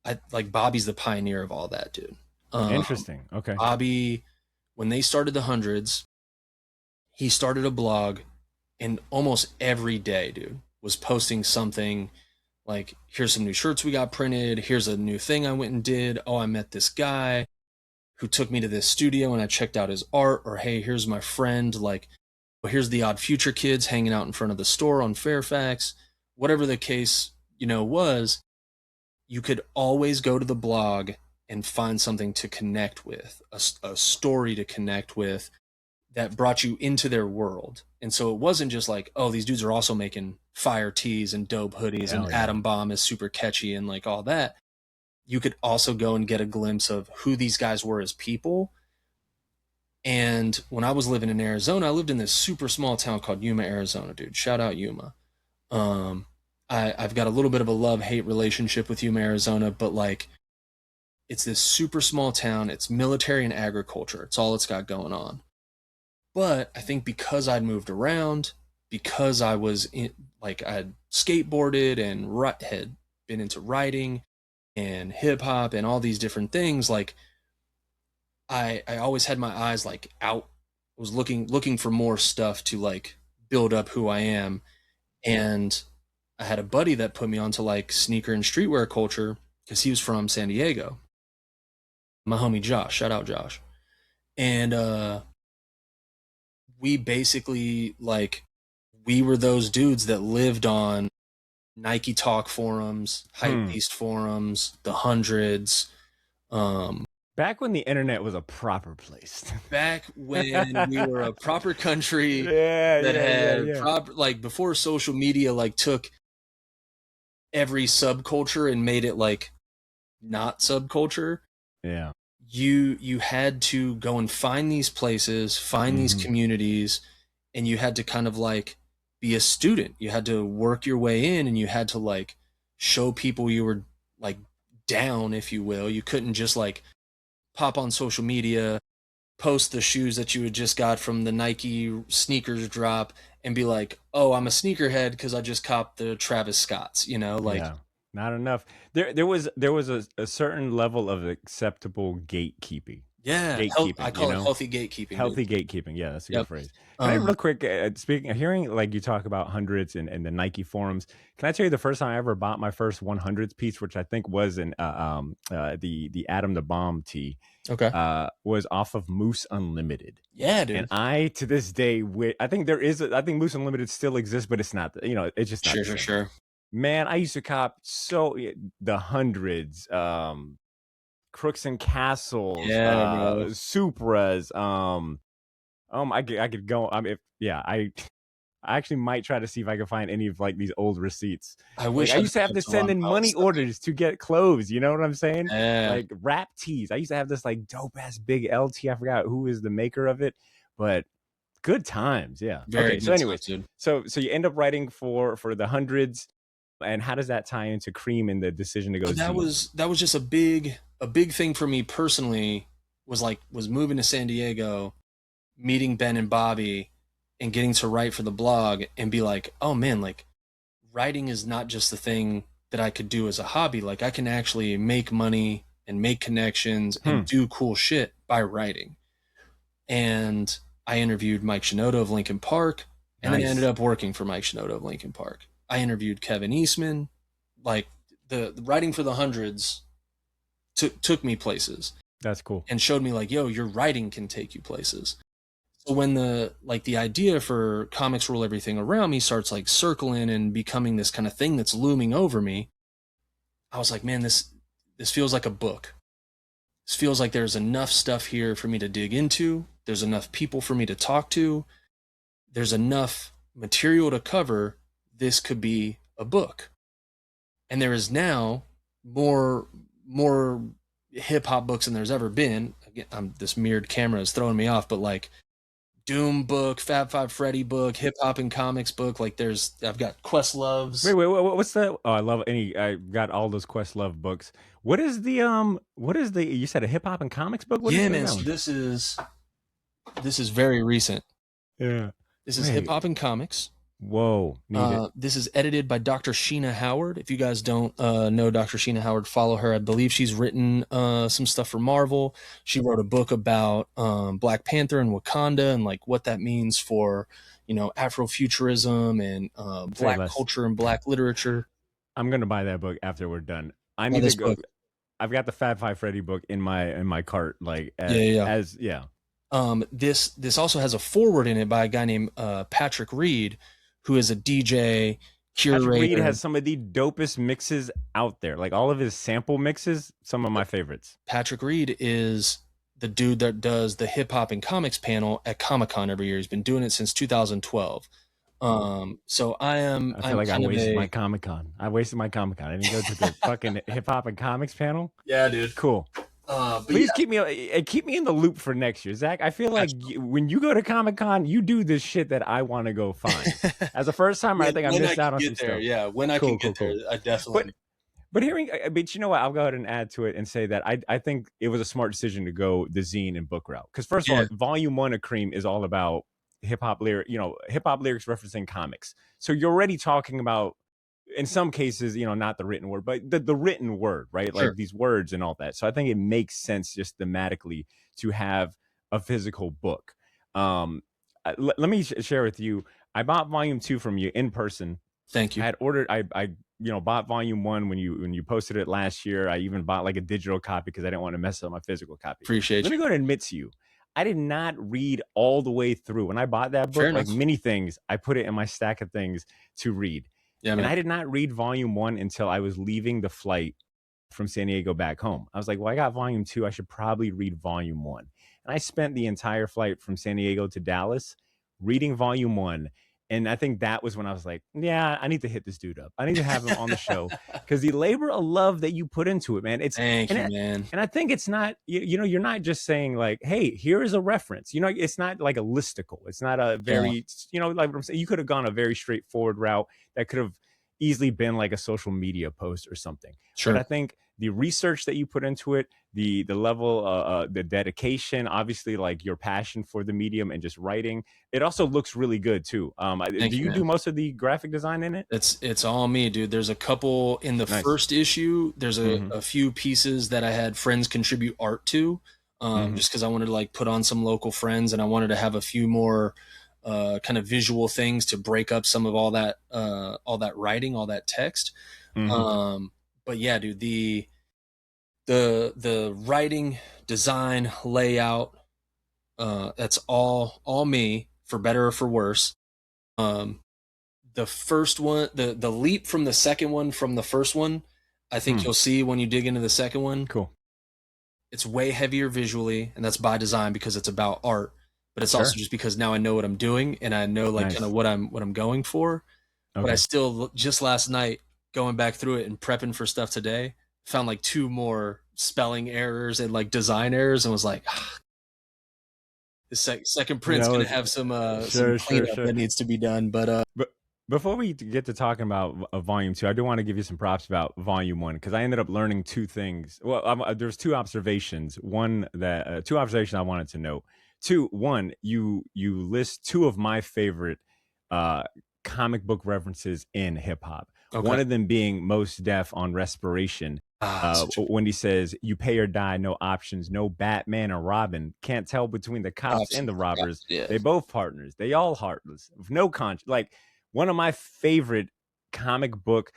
I like Bobby's the pioneer of all that, dude. Interesting. Okay. Bobby, when they started the Hundreds, he started a blog, and almost every day, dude, was posting something like, here's some new shirts we got printed, here's a new thing I went and did, oh, I met this guy who took me to this studio and I checked out his art, or hey, here's my friend, like, well, here's the Odd Future kids hanging out in front of the store on Fairfax. Whatever the case, was, you could always go to the blog and find something to connect with, a story to connect with that brought you into their world. And so it wasn't just like, oh, these dudes are also making fire tees and dope hoodies and Hell yeah. Atom Bomb is super catchy and like all that. You could also go and get a glimpse of who these guys were as people. And when I was living in Arizona, I lived in this super small town called Yuma, Arizona, dude. Shout out Yuma. Um, I've got a little bit of a love-hate relationship with Yuma, Arizona, but like it's this super small town. It's military and agriculture. It's all it's got going on. But I think because I'd moved around, because I was in, like I had skateboarded and had been into writing and hip hop and all these different things, like I always had my eyes like out. I was looking for more stuff to like build up who I am. And I had a buddy that put me onto like sneaker and streetwear culture because he was from San Diego. My homie Josh, shout out Josh. And we basically like we were those dudes that lived on Nike Talk forums, Hypebeast forums, the hundreds. Back when the internet was a proper place. Back when we were a proper country that had proper, like before social media like took every subculture and made it like not subculture. Yeah. You had to go and find these places, find these communities, and you had to kind of like be a student. You had to work your way in, and you had to like show people you were like down, if you will. You couldn't just like pop on social media, post the shoes that you had just got from the Nike sneakers drop and be like, oh, I'm a sneakerhead because I just copped the Travis Scotts, you know, like not enough. There was a certain level of acceptable gatekeeping. Yeah, gatekeeping. I call it healthy gatekeeping. Healthy gatekeeping. Yeah, that's a good phrase. Can I real quick, speaking, hearing like you talk about hundreds and the Nike forums, can I tell you the first time I ever bought my first 100s piece, which I think was in the Atom the Bomb tee, was off of Moose Unlimited. Yeah, dude. And I to this day, I think I think Moose Unlimited still exists, but it's not. It's just not. Sure. Man, I used to cop the hundreds. Crooks and Castles, Supras. I could go. I actually might try to see if I can find any of like these old receipts. I wish I used to have to send in money orders to get clothes. You know what I'm saying? Like rap tees. I used to have this like dope ass big LT. I forgot who is the maker of it, but good times. Yeah. Okay. So anyways, dude. So you end up writing for the hundreds, and how does that tie into C.R.E.A.M and the decision to go? That was just a big thing for me personally. Was moving to San Diego, meeting Ben and Bobby, and getting to write for the blog and be like, oh man, like writing is not just the thing that I could do as a hobby. Like I can actually make money and make connections and do cool shit by writing. And I interviewed Mike Shinoda of Linkin Park, and then I ended up working for Mike Shinoda of Linkin Park. I interviewed Kevin Eastman. Like the writing for the hundreds took me places. That's cool. And showed me like, yo, your writing can take you places. So when the idea for Comics Rule Everything Around Me starts like circling and becoming this kind of thing that's looming over me, I was like, man, this feels like a book. This feels like there's enough stuff here for me to dig into. There's enough people for me to talk to. There's enough material to cover. This could be a book. And there is now more hip hop books than there's ever been. Again, this mirrored camera is throwing me off, but like Doom book, Fab Five Freddy book, hip hop and comics book. Like I've got Questlove's. Wait, what's that? Oh, I love I got all those Questlove books. What is the you said a hip hop and comics book? Yeah, man. So this is very recent. Yeah. This is hip hop and comics. Whoa. This is edited by Dr. Sheena Howard. If you guys don't know Dr. Sheena Howard, follow her. I believe she's written some stuff for Marvel. She wrote a book about Black Panther and Wakanda and like what that means for, Afrofuturism and Black culture and Black literature. I'm going to buy that book after we're done. I need to go. Book. I've got the Fab Five Freddy book in my cart. Like, This also has a foreword in it by a guy named Patrick Reed, who is a DJ, curator. Patrick Reed has some of the dopest mixes out there. Like all of his sample mixes, some of my favorites. Patrick Reed is the dude that does the hip hop and comics panel at Comic-Con every year. He's been doing it since 2012. So I feel like I wasted my Comic-Con. I wasted my Comic-Con. I didn't go to the fucking hip hop and comics panel. Yeah, dude. Cool. But Please yeah, keep me in the loop for next year, Zach. I feel like when you go to Comic-Con, you do this shit that I want to go find. absolutely. As a first timer, I think I When I missed can out on get some there, stuff. yeah, when I can Cool, get cool, there, cool. I But definitely. but you know what? I'll go ahead and add to it and say that I think it was a smart decision to go the zine and book route. Because first of Yeah, all, Volume One of C.R.E.A.M is all about hip hop lyrics referencing comics. So you're already talking about, in some cases, not the written word, but the written word, right? sure. Like these words and all that. So I think it makes sense just thematically to have a physical book. Let me share with you. I bought Volume Two from you in person. Thank I you. had ordered. I bought Volume One when you posted it last year. I even bought like a digital copy because I didn't want to mess up my physical copy. Appreciate Let you. me go ahead and admit to you, I did not read all the way through. When I bought that Fair book, like enough. many things, I put it in my stack of things to read, Yeah, and man. I did not read Volume One until I was leaving the flight from San Diego back home. I was like, well, I got Volume Two. I should probably read Volume One. And I spent the entire flight from San Diego to Dallas reading Volume One. And I think that was when I was like, yeah, I need to hit this dude up. I need to have him on the show because the labor of love that you put into it, man. Thank And you, it, man. and I think it's not, you're not just saying like, hey, here is a reference. It's not like a listicle. It's not a Yeah, very, like what I'm saying. You could have gone a very straightforward route that could have easily been like a social media post or something. But sure. I think the research that you put into it, the level, the dedication, obviously like your passion for the medium and just writing, it also looks really good too. Do Thank you, you man. do most of the graphic design in it? It's all me, dude. There's a couple in the Nice. first issue. There's Mm-hmm. a few pieces that I had friends contribute art to, Mm-hmm. just because I wanted to like put on some local friends, and I wanted to have a few more kind of visual things to break up some of all that writing, all that text. Mm-hmm. Um, but yeah, dude, the writing, design, layout, that's all me, for better or for worse. Um, the first one, the leap from the second one from the first one, I think Hmm. you'll see when you dig into the second one. Cool. It's way heavier visually, and that's by design because it's about art. But it's also Sure. just because now I know what I'm doing and I know like kind of Nice. what I'm going for. But I Okay. still, just last night, going back through it and prepping for stuff today, found like two more spelling errors and like design errors, and was like, ah, the second print's gonna It's have some sure, sure, cleanup sure. that needs to be done. But But before we get to talking about Volume Two, I do want to give you some props about Volume One because I ended up learning two things. Well, there's two observations. Two observations I wanted to note. Two, one, you list two of my favorite uh, comic book references in hip hop. okay, One of them being Most Def on Respiration. such When he says, "You pay or die, no options, no Batman or Robin, can't tell between the a cops and option. the robbers. Yeah, They both partners. They all heartless. No conscience." Like one of my favorite comic book,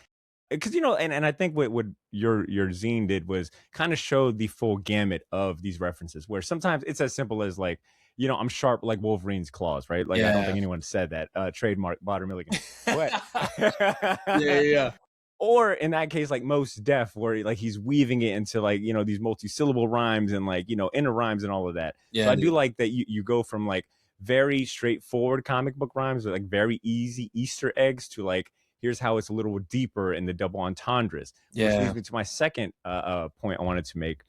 because and I think what your zine did was kind of show the full gamut of these references. Where sometimes it's as simple as like, I'm sharp like Wolverine's claws, right? Like I don't yeah. think anyone said that. Trademark Botter Milligan, but. Yeah, yeah, yeah. Or in that case, like Most Def, where like he's weaving it into like these multi-syllable rhymes and like inner rhymes and all of that. So Yeah, I do dude. like that you go from like very straightforward comic book rhymes or like very easy Easter eggs to like here's how it's a little deeper in the double entendres, which Yeah. leads me to my second point I wanted to make.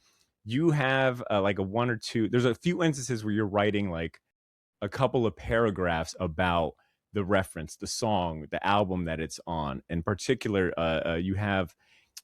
You have like a one or two. There's a few instances where you're writing like a couple of paragraphs about the reference, the song, the album that it's on. In particular, you have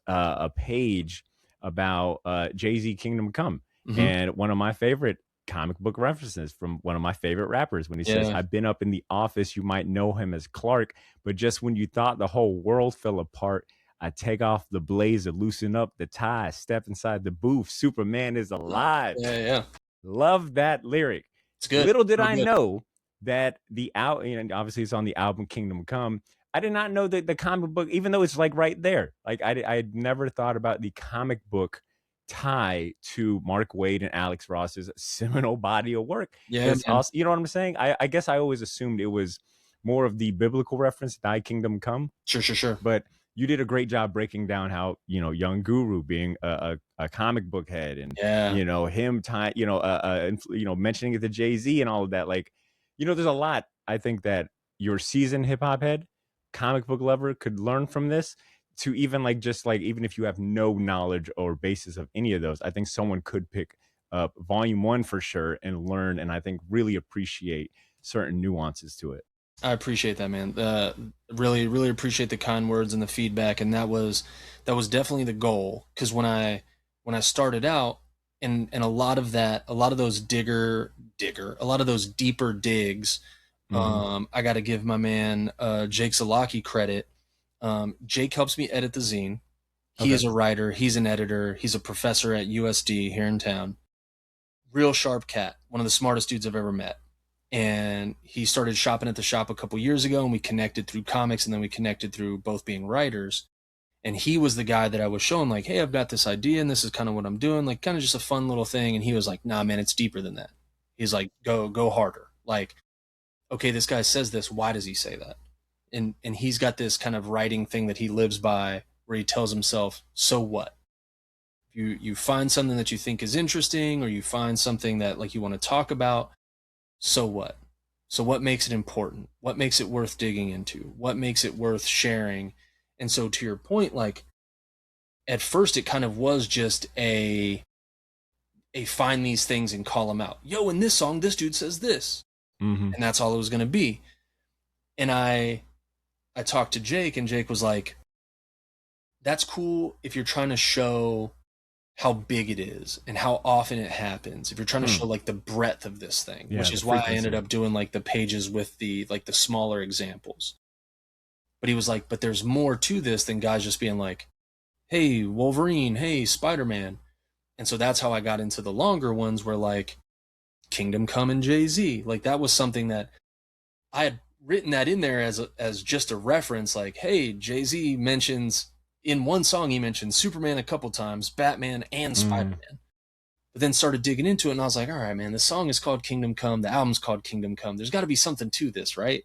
a page about Jay-Z Kingdom Come. Hmm. And one of my favorite comic book references from one of my favorite rappers when he says, Yeah. I've been up in the office, you might know him as Clark, but just when you thought the whole world fell apart, I take off the blazer, loosen up the tie, step inside the booth. Superman is alive. Yeah, yeah. Love that lyric. It's good. Little did Real I good. know that the out, obviously it's on the album Kingdom Come. I did not know that the comic book, even though it's like right there, like I had never thought about the comic book tie to Mark Wade and Alex Ross's seminal body of work. Yeah, Because man. also, you know what I'm saying? I guess I always assumed it was more of the biblical reference, Thy Kingdom Come, Sure, sure, sure. but you did a great job breaking down how young Guru being a comic book head and Yeah. him time mentioning it to Jay-Z and all of that. Like there's a lot I think that your seasoned hip-hop head, comic book lover could learn from this. to even like just like even if you have no knowledge or basis of any of those, I think someone could pick up volume one for sure and learn, and I think really appreciate certain nuances to it. I appreciate that, man. Really, really appreciate the kind words and the feedback, and that was definitely the goal. Because when I started out, and a lot of that, a lot of those a lot of those deeper digs, I got to give my man Jake Zalaki credit. Jake helps me edit the zine. He Okay. is a writer. He's an editor. He's a professor at USD here in town. Real sharp cat. One of the smartest dudes I've ever met. And he started shopping at the shop a couple years ago, and we connected through comics, and then we connected through both being writers. And he was the guy that I was showing, like, hey, I've got this idea, and this is kind of what I'm doing, like, kind of just a fun little thing. And he was like, nah, man, it's deeper than that. He's like, go harder. Like, okay, this guy says this. Why does he say that? And he's got this kind of writing thing that he lives by, where he tells himself, so what? You find something that you think is interesting, or you find something that like you want to talk about, so what? So what makes it important? What makes it worth digging into? What makes it worth sharing? And so to your point, like at first it kind of was just a find these things and call them out. Yo, in this song, this dude says this. And that's all it was going to be. And I talked to Jake, and Jake was like, that's cool if you're trying to show how big it is and how often it happens. If you're trying to show like the breadth of this thing, Yeah, which the is why I ended frequency. up doing like the pages with the like the smaller examples. But he was like, but there's more to this than guys just being like, hey, Wolverine, hey, Spider-Man. And so that's how I got into the longer ones, where like Kingdom Come and Jay-Z. Like that was something that I had written that in there as just a reference, like, hey, Jay-Z mentions in one song, he mentions Superman a couple times, Batman, and Spider-Man. But then started digging into it, and I was like, all right, man, the song is called Kingdom Come, the album's called Kingdom Come. There's got to be something to this, right?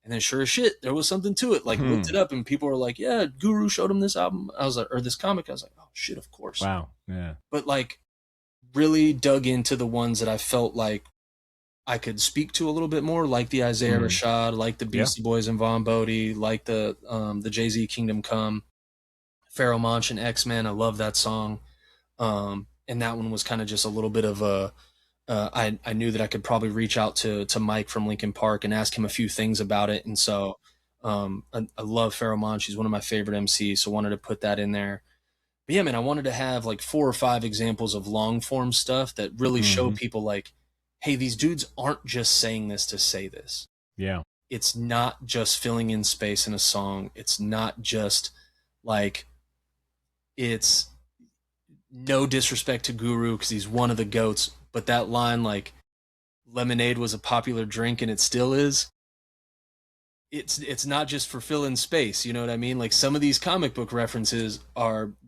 And then sure as shit, there was something to it. Like looked it up, and people were like, yeah, Guru showed him this album. I was like, or this comic. I was like, oh shit, of course. Wow. Yeah. But like really dug into the ones that I felt like I could speak to a little bit more, like the Isaiah Rashad, like the Beastie Boys and Von Bodie, like the Jay-Z Kingdom Come, Pharoah Monch and X-Men. I love that song. And that one was kind of just a little bit of a I knew that I could probably reach out to Mike from Linkin Park and ask him a few things about it. And so I love Pharoah Monch. He's one of my favorite MCs, so wanted to put that in there. But yeah, man, I wanted to have like 4 or 5 examples of long form stuff that really show people like, hey, these dudes aren't just saying this to say this. Yeah. It's not just filling in space in a song. It's not just like, it's no disrespect to Guru because he's one of the goats, but that line like lemonade was a popular drink and it still is. It's not just for filling space, you know what I mean? Like some of these comic book references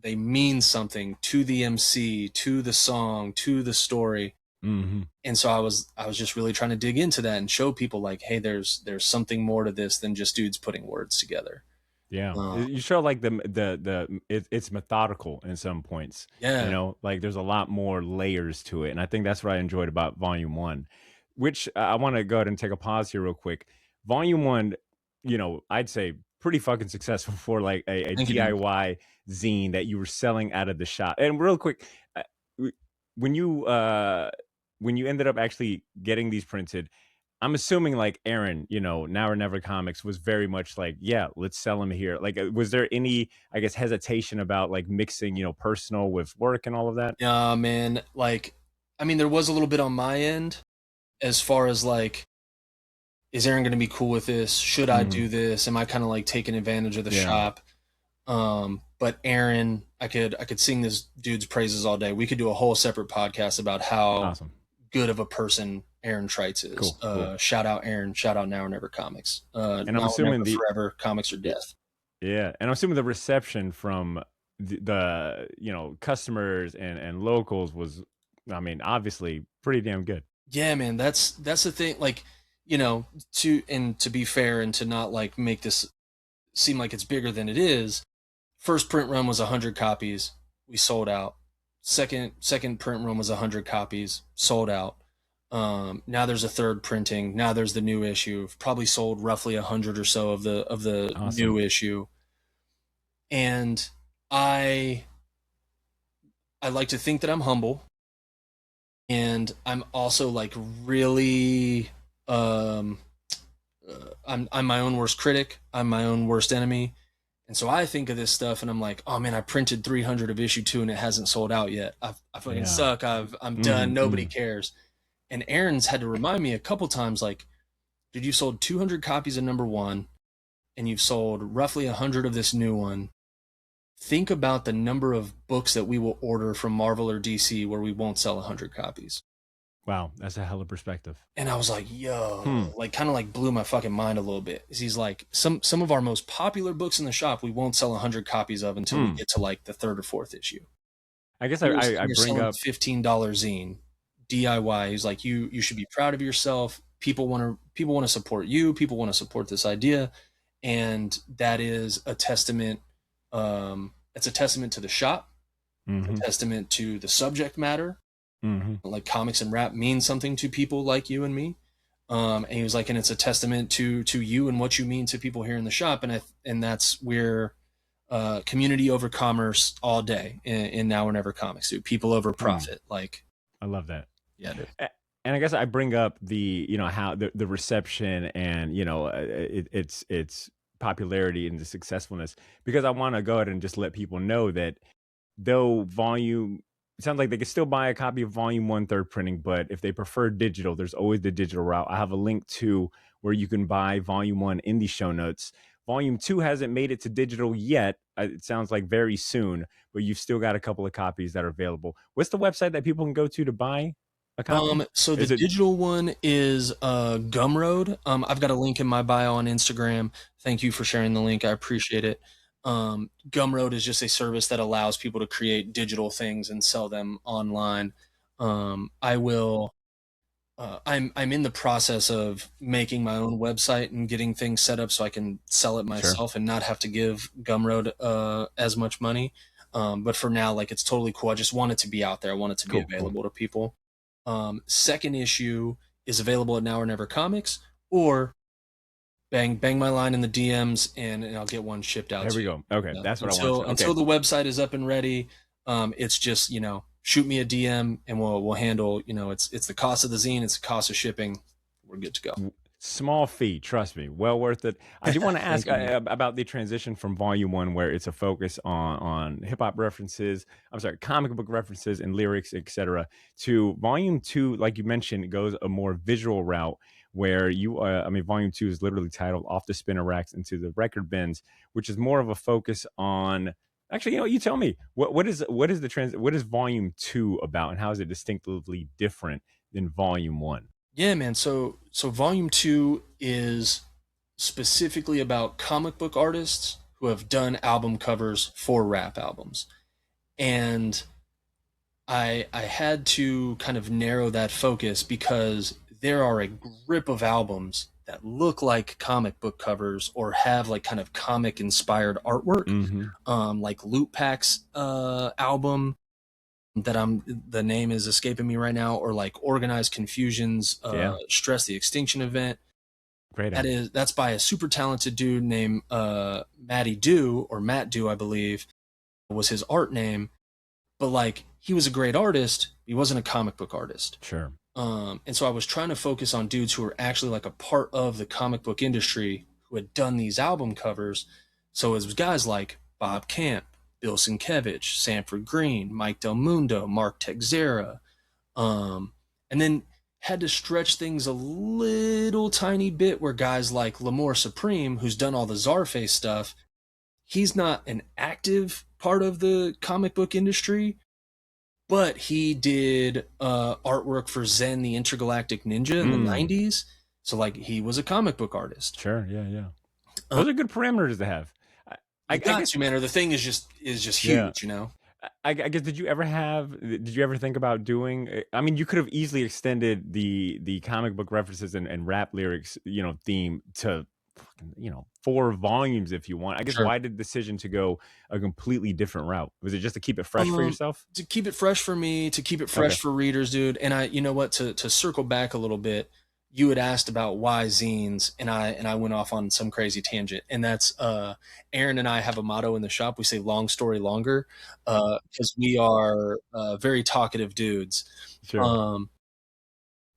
they mean something to the MC, to the song, to the story. And so I was just really trying to dig into that and show people like, hey, there's something more to this than just dudes putting words together. Yeah, you show like it's methodical in some points. Yeah. You know, like there's a lot more layers to it, and I think that's what I enjoyed about Volume One. Which I want to go ahead and take a pause here real quick. Volume One, you know, I'd say pretty fucking successful for like a DIY zine that you were selling out of the shop. And real quick, uh, when you ended up actually getting these printed, I'm assuming like Aaron, you know, Now or Never Comics was very much like, yeah, let's sell them here. Like, was there any, I guess, hesitation about like mixing, you know, personal with work and all of that? Yeah, man. Like, I mean, there was a little bit on my end as far as like, is Aaron going to be cool with this? Should I do this? Am I kind of like taking advantage of the shop? But Aaron, I could sing this dude's praises all day. We could do a whole separate podcast about how good of a person Aaron Trites is. Cool. Shout out Aaron. Shout out Now or Never Comics. And I'm assuming forever comics are death. Yeah, and I'm assuming the reception from the you know customers and locals was, I mean, obviously pretty damn good. Yeah, man. That's the thing. Like, you know, to be fair and to not like make this seem like it's bigger than it is. First print run was 100 copies. We sold out. Second print run was 100 copies. Sold out. Now there's a third printing. Now there's the new issue. Probably sold roughly 100 or so of the new issue. And I like to think that I'm humble, and I'm also like really I'm my own worst critic. I'm my own worst enemy. And so I think of this stuff and I'm like, oh man, I printed 300 of issue 2 and it hasn't sold out yet. I fucking Yeah. suck. I'm done. Nobody cares. And Aaron's had to remind me a couple times, like, dude, you sold 200 copies of number 1 and you've sold roughly 100 of this new one. Think about the number of books that we will order from Marvel or DC where we won't sell 100 copies. Wow, that's a hell of perspective. And I was like, yo, like kind of like blew my fucking mind a little bit. He's like, some of our most popular books in the shop, we won't sell 100 copies of until we get to like the 3rd or 4th issue. I guess I bring up $15 zine DIY. He's like, you should be proud of yourself. People want to support you. People want to support this idea. And that is a testament. It's a testament to the shop, a testament to the subject matter. Like comics and rap mean something to people like you and me. And he was like, and it's a testament to you and what you mean to people here in the shop. And that's where community over commerce all day in Now or Never Comics, dude. People over profit. Like, I love that. Yeah, dude. And I guess I bring up the how the reception and its popularity and the successfulness, because I want to go ahead and just let people know that though volume, it sounds like they could still buy a copy of volume 1 third printing, but if they prefer digital, there's always the digital route. I have a link to where you can buy volume 1 in the show notes. Volume 2 hasn't made it to digital yet. It sounds like very soon, but you've still got a couple of copies that are available. What's the website that people can go to buy a copy? So the digital one is Gumroad. I've got a link in my bio on Instagram. Thank you for sharing the link. I appreciate it. Gumroad is just a service that allows people to create digital things and sell them online. I'm in the process of making my own website and getting things set up so I can sell it myself and not have to give Gumroad as much money. But for now, like, it's totally cool. I just want it to be out there. I want it to be available to people. Second issue is available at Now or Never Comics, or bang my line in the DMs and I'll get one shipped out. There we go. Okay, that's what I want. Until the website is up and ready, it's just, shoot me a DM and we'll handle, it's the cost of the zine, it's the cost of shipping. We're good to go. Small fee, trust me, well worth it. I do want to ask about the transition from volume 1, where it's a focus on hip hop references, comic book references and lyrics, etc., to volume 2, like you mentioned, it goes a more visual route, where volume 2 is literally titled Off the Spinner Racks into the Record Bins, which is more of a focus on, actually, you tell me, what is volume 2 about, and how is it distinctively different than volume 1? Yeah, man. So volume 2 is specifically about comic book artists who have done album covers for rap albums. And I had to kind of narrow that focus because there are a grip of albums that look like comic book covers or have like kind of comic inspired artwork. Like Loot Pack's album that the name is escaping me right now, or like Organized Confusion's Stress the Extinction event. Great. That's by a super talented dude named Matty Do, or Matt Do, I believe was his art name. But like, he was a great artist. He wasn't a comic book artist. Sure. And so I was trying to focus on dudes who were actually like a part of the comic book industry who had done these album covers. So it was guys like Bob Camp, Bill Sienkiewicz, Sanford Green, Mike Del Mundo, Mark Texera, and then had to stretch things a little tiny bit where guys like L'Amour Supreme, who's done all the Czarface stuff, he's not an active part of the comic book industry, but he did artwork for Zen the Intergalactic Ninja in the 90s. So like, he was a comic book artist. Sure, yeah. Those are good parameters to have. I guess, man, or the thing is just huge, I guess, did you ever think about doing, you could have easily extended the comic book references and rap lyrics, theme to 4 volumes if you want. I guess, why did the decision to go a completely different route? Was it just to keep it fresh for yourself? To keep it fresh for me, to keep it fresh for readers, dude. And to circle back a little bit, you had asked about why zines, and I went off on some crazy tangent, and that's Aaron and I have a motto in the shop. We say "long story longer," because we are very talkative dudes. Sure. Um,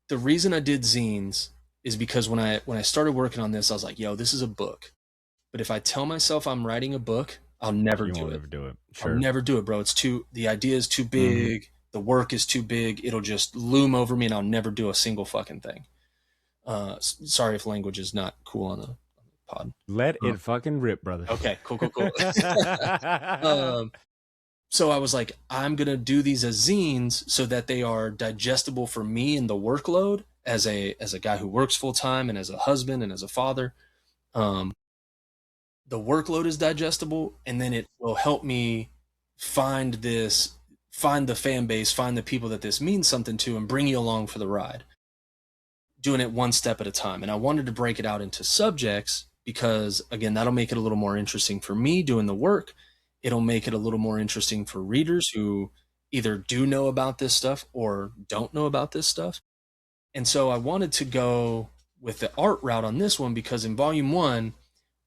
the reason I did zines is because when I started working on this, I was like, "Yo, this is a book." But if I tell myself I'm writing a book, I'll never You do won't it. ever do it. I'll Sure. never do it, bro. It's too the idea is too Mm-hmm. big, the work is too big. It'll just loom over me, and I'll never do a single fucking thing. Sorry if language is not cool on the pod. Let Uh, it fucking rip, brother. okay, cool, cool, cool. um, so I was like, I'm gonna do these as zines so that they are digestible for me and the workload as a guy who works full time and as a husband and as a father. Um, the workload is digestible, and then it will help me find this, find the fan base, find the people that this means something to, and bring you along for the ride. Doing it one step at a time. And I wanted to break it out into subjects because, again, that'll make it a little more interesting for me doing the work. It'll make it a little more interesting for readers who either do know about this stuff or don't know about this stuff. And so I wanted to go with the art route on this one because in volume one,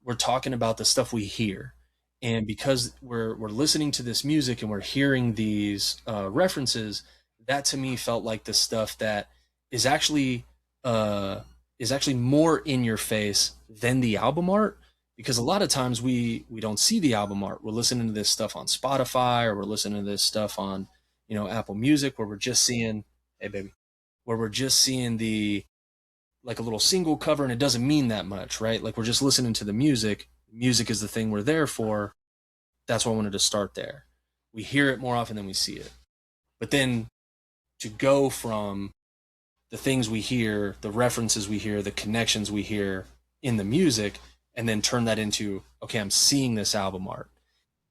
we're talking about the stuff we hear. And because we're listening to this music and we're hearing these references, that to me felt like the stuff that is actually uh, is actually more in your face than the album art. Because a lot of times we don't see the album art. We're listening to this stuff on Spotify or we're listening to this stuff on Apple Music where we're just seeing, hey baby, where we're just seeing the like a little single cover and it doesn't mean that much, right? Like we're just listening to the music. Music is the thing we're there for. That's why I wanted to start there. We hear it more often than we see it. But then to go from the things we hear, the references we hear, the connections we hear in the music, and then turn that into, okay, I'm seeing this album art.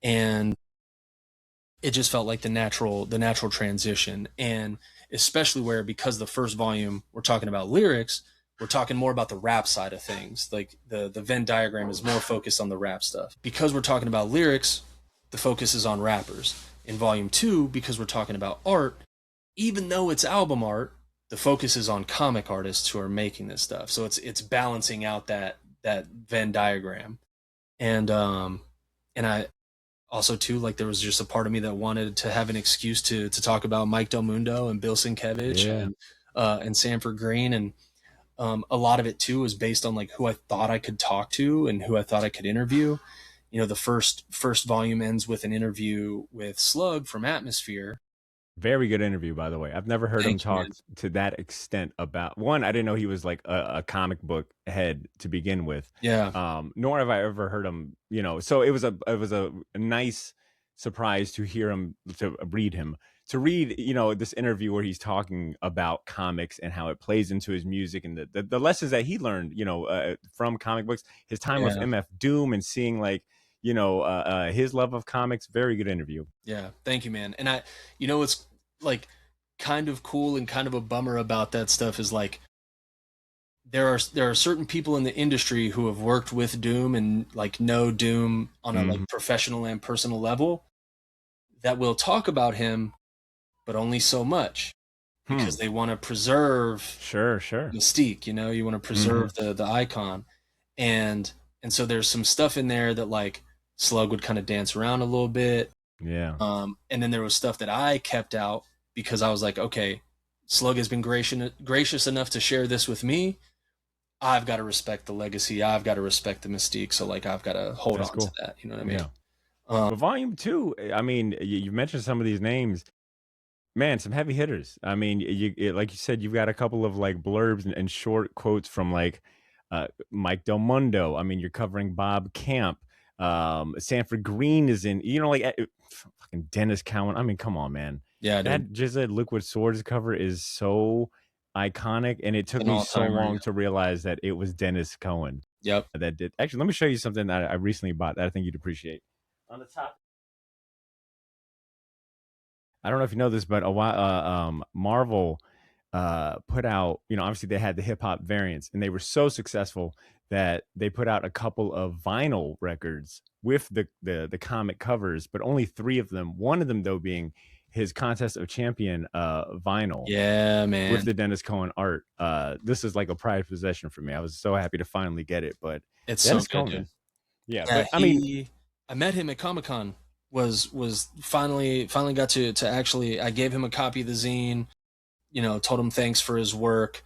And it just felt like the natural transition. And especially where because the first volume we're talking about lyrics, we're talking more about the rap side of things. Like the Venn diagram is more focused on the rap stuff. Because we're talking about lyrics, the focus is on rappers. In volume two, because we're talking about art, even though it's album art, the focus is on comic artists who are making this stuff. So it's balancing out that Venn diagram. And I also too, like there was just a part of me that wanted to have an excuse to talk about Mike Del Mundo and Bill Sienkiewicz Yeah. and Sanford Green. And a lot of it too was based on like who I thought I could talk to and who I thought I could interview. The first volume ends with an interview with Slug from Atmosphere. Very good interview, by the way. I've never heard him Thank you, talk man. to that extent about one. I didn't know he was like a comic book head to begin with. Yeah, Nor have I ever heard him. So it was a nice surprise to hear him to read him to read this interview where he's talking about comics and how it plays into his music and the lessons that he learned from comic books, his time with yeah, MF Doom and seeing like his love of comics. Very good interview. yeah. Thank you, man. And it's like kind of cool and kind of a bummer about that stuff is like there are certain people in the industry who have worked with Doom and like know Doom on a Mhm. like professional and personal level that will talk about him, but only so much Hmm. because they want to preserve Sure, sure. mystique. You want to Hmm. preserve the icon, and so there's some stuff in there that like Slug would kind of dance around a little bit, Yeah, and then there was stuff that I kept out because I was like, okay, Slug has been gracious enough to share this with me. I've got to respect the legacy. I've got to respect the mystique. So like I've got to hold that's on to cool. that. You know what I mean? Yeah. Um, But volume two, I mean, you mentioned some of these names. Man, some heavy hitters. I mean, like you said, you've got a couple of like blurbs and short quotes from like Mike Del Mundo. I mean, you're covering Bob Camp. Sanford Green is in. Like fucking Dennis Cowan. I mean, come on, man. yeah, dude, That Jizza Liquid Swords cover is so iconic, and it took an me all so timer. long to realize that it was Dennis Cowan Yep. that did. Actually, let me show you something that I recently bought that I think you'd appreciate. On the top, I don't know if you know this, but a while Marvel put out, obviously they had the hip hop variants, and they were so successful that they put out a couple of vinyl records with the comic covers, but only three of them. One of them though being his Contest of Champion vinyl Yeah, with man. the Dennis Cohen art. This is like a pride possession for me. I was so happy to finally get it. But It's so Dennis good, dude. Cohen, yeah. Yeah, But I mean, I met him at Comic-Con. Was finally got to actually, I gave him a copy of the zine, told him thanks for his work.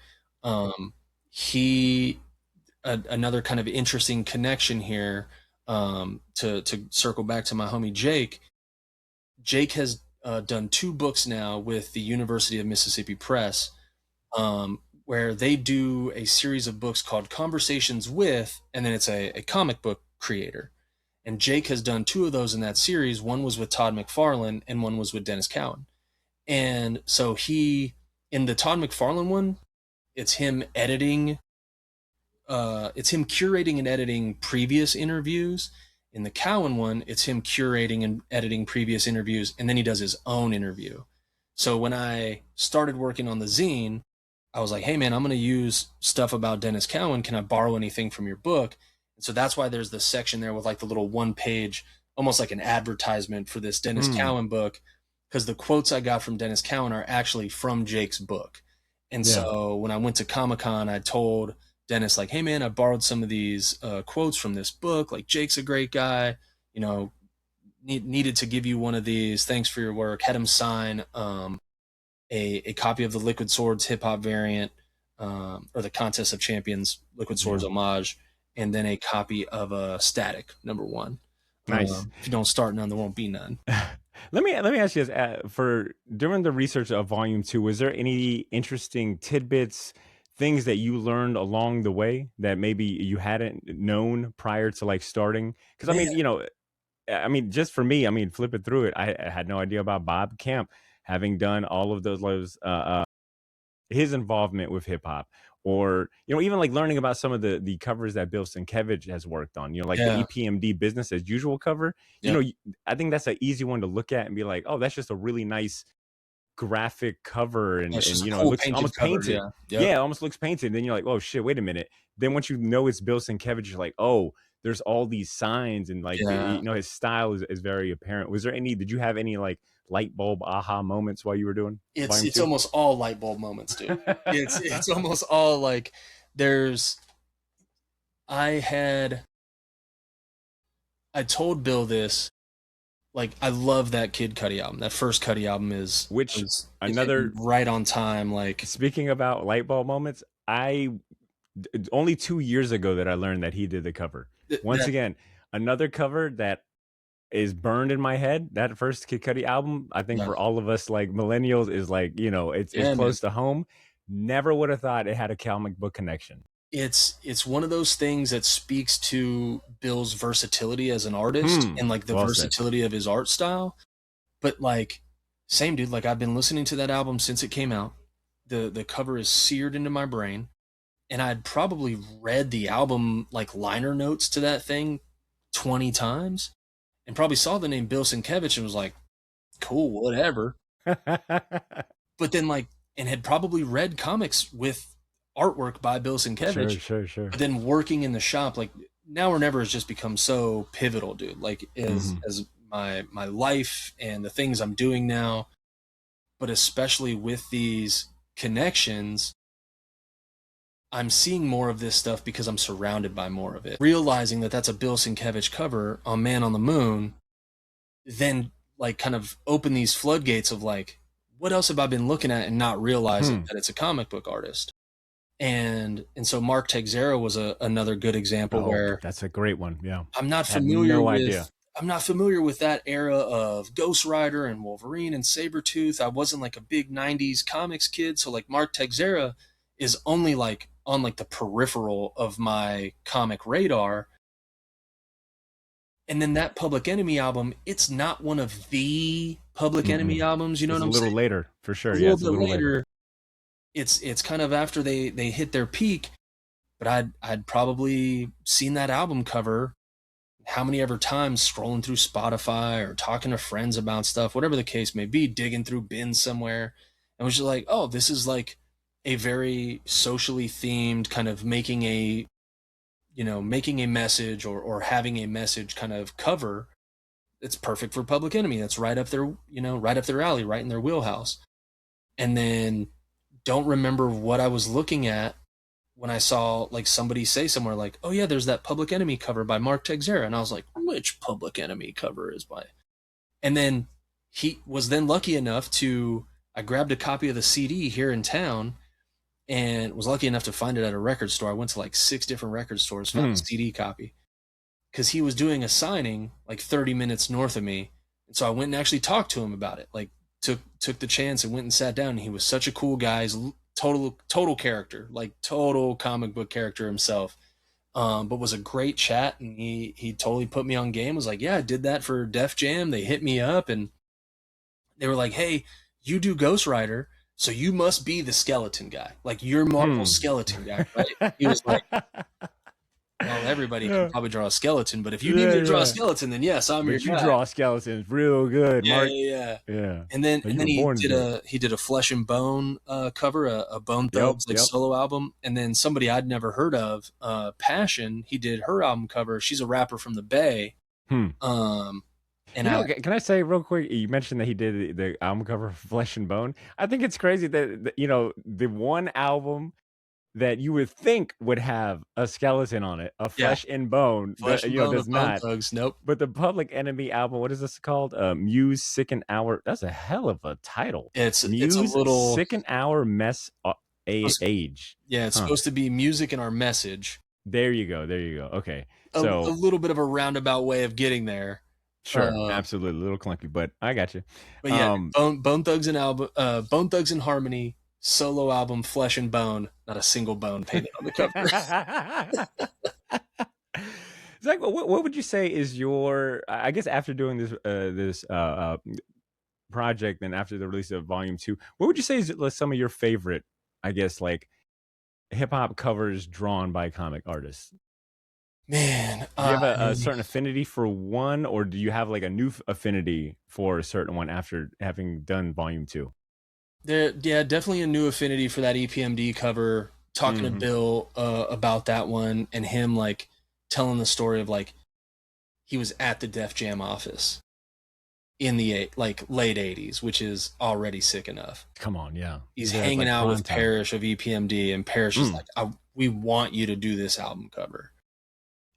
He Another kind of interesting connection here, to circle back to my homie Jake. Jake has done 2 books now with the University of Mississippi Press, where they do a series of books called Conversations with, and then it's a comic book creator. And Jake has done 2 of those in that series. One was with Todd McFarlane, and one was with Dennis Cowan. And so in the Todd McFarlane one, it's him editing, it's him curating and editing previous interviews. In the Cowan one, it's him curating and editing previous interviews, and then he does his own interview. So when I started working on the zine, I was like, hey man, I'm going to use stuff about Dennis Cowan. Can I borrow anything from your book? And so that's why there's this section there with like the little 1-page, almost like an advertisement for this Dennis Cowan book, because the quotes I got from Dennis Cowan are actually from Jake's book. And so when I went to Comic-Con, I told Dennis, like, hey man, I borrowed some of these quotes from this book. Like, Jake's a great guy, needed to give you one of these. Thanks for your work. Had him sign a copy of the Liquid Swords hip hop variant, or the Contest of Champions Liquid Swords homage, and then a copy of Static #1. nice. If you don't start none, there won't be none. Let me ask you this: for during the research of Volume 2, was there any interesting tidbits, things that you learned along the way that maybe you hadn't known prior to like starting? Because I mean, just for me, I mean, flipping through it, I had no idea about Bob Camp having done all of those his involvement with hip hop, or even like learning about some of the covers that Bill Sienkiewicz has worked on. Like the Yeah. EPMD Business as Usual cover. Yep. I think that's an easy one to look at and be like, oh, that's just a really nice graphic cover, and It's just a it cool looks almost cover, painted. yeah. Yeah, it almost looks painted. Then you're like, oh shit, wait a minute. Then once you know it's Bill Sienkiewicz, you're like, oh, there's all these signs, and like Yeah. his style is very apparent. Did you have any like light bulb aha moments while you were doing Volume It's 2? almost all light bulb moments, dude. It's almost all like, there's I told Bill this, like, I love that Kid Cudi album. That first Cudi album is Which it hit another me right on time. Like, speaking about light bulb moments, only 2 years ago that I learned that he did the cover. Once that again, another cover that is burned in my head. That first Kid Cudi album, I think yeah, for all of us like millennials, is like, it's yeah, man. close to home. Never would have thought it had a comic book connection. It's one of those things that speaks to Bill's versatility as an artist, and like the Well said. versatility of his art style. But like, same dude, like, I've been listening to that album since it came out. The cover is seared into my brain, and I'd probably read the album, like, liner notes to that thing 20 times, and probably saw the name Bill Sienkiewicz and was like, cool, whatever. But then, like, and had probably read comics with artwork by Bill Sienkiewicz. Sure. But then working in the shop, like, Now or Never has just become so pivotal, dude. Like, as my life and the things I'm doing now, but especially with these connections, I'm seeing more of this stuff because I'm surrounded by more of it. Realizing that that's a Bill Sienkiewicz cover on Man on the Moon, then like kind of open these floodgates of like, what else have I been looking at and not realizing that it's a comic book artist? And so Mark Texeira was another good example where that's a great one. Yeah. I'm not Had familiar no with idea. I'm not familiar with that era of Ghost Rider and Wolverine and Sabretooth. I wasn't like a big 90s comics kid, so like Mark Texeira is only like on like the peripheral of my comic radar. And then that Public Enemy album, it's not one of the Public Enemy albums, you know It's what I'm a little saying? later, for sure. A Yeah, little it's a bit little later. later. It's kind of after they hit their peak, but I'd probably seen that album cover how many ever times scrolling through Spotify or talking to friends about stuff, whatever the case may be, digging through bins somewhere, and was just like, oh, this is like a very socially themed kind of making a message or having a message kind of cover it's perfect for Public Enemy. That's right up their, right up their alley, right in their wheelhouse. And then don't remember what I was looking at when I saw like somebody say somewhere like, "Oh yeah, there's that Public Enemy cover by Mark Texera," and I was like, "Which Public Enemy cover is by?" And then he was then lucky enough to I grabbed a copy of the CD here in town and was lucky enough to find it at a record store. I went to like 6 different record stores, found a CD copy because he was doing a signing like 30 minutes north of me, and so I went and actually talked to him about it. Like took the chance and went and sat down. And he was such a cool guy. He's total character, like total comic book character himself. But was a great chat, and he totally put me on game. Was like, yeah, I did that for Def Jam. They hit me up and they were like, hey, you do Ghost Rider, so you must be the skeleton guy. Like you're Marvel's skeleton guy, right? He was like, well, everybody can probably draw a skeleton, but if you need me to draw a skeleton, then yes, I'm your But you guy. draw skeletons real good, Mark. Yeah. Yeah. And then So and you then were born to do it. he did a Flesh and Bone cover, a Bone Thugs like solo album, and then somebody I'd never heard of, Passion, he did her album cover. She's a rapper from the Bay. And can I say real quick? You mentioned that he did the album cover for Flesh and Bone. I think it's crazy that the one album that you would think would have a skeleton on it, a Flesh and Bone, Flesh and Bone does of Bone not. Thugs. Nope. But the Public Enemy album, what is this called? Muse, Sick and Hour. That's a hell of a title. Muse, a little Sick and Hour, Mess Age. Yeah, it's supposed to be music and our message. There you go. Okay, so a little bit of a roundabout way of getting there. Sure, absolutely, a little clunky, but I got you. But yeah, Bone Thugs and Harmony solo album, Flesh and Bone. Not a single bone painted on the cover. Zach, what would you say is your? I guess after doing this project and after the release of Volume 2, what would you say is some of your favorite? I guess like hip hop covers drawn by comic artists. Man, do you have a certain affinity for one, or do you have like a new affinity for a certain one after having done Volume 2? Yeah, definitely a new affinity for that EPMD cover. Talking to Bill about that one, and him like telling the story of like he was at the Def Jam office in the late 80s, which is already sick enough. Come on, yeah. He's hanging out with Parrish of EPMD, and Parrish is like, we want you to do this album cover.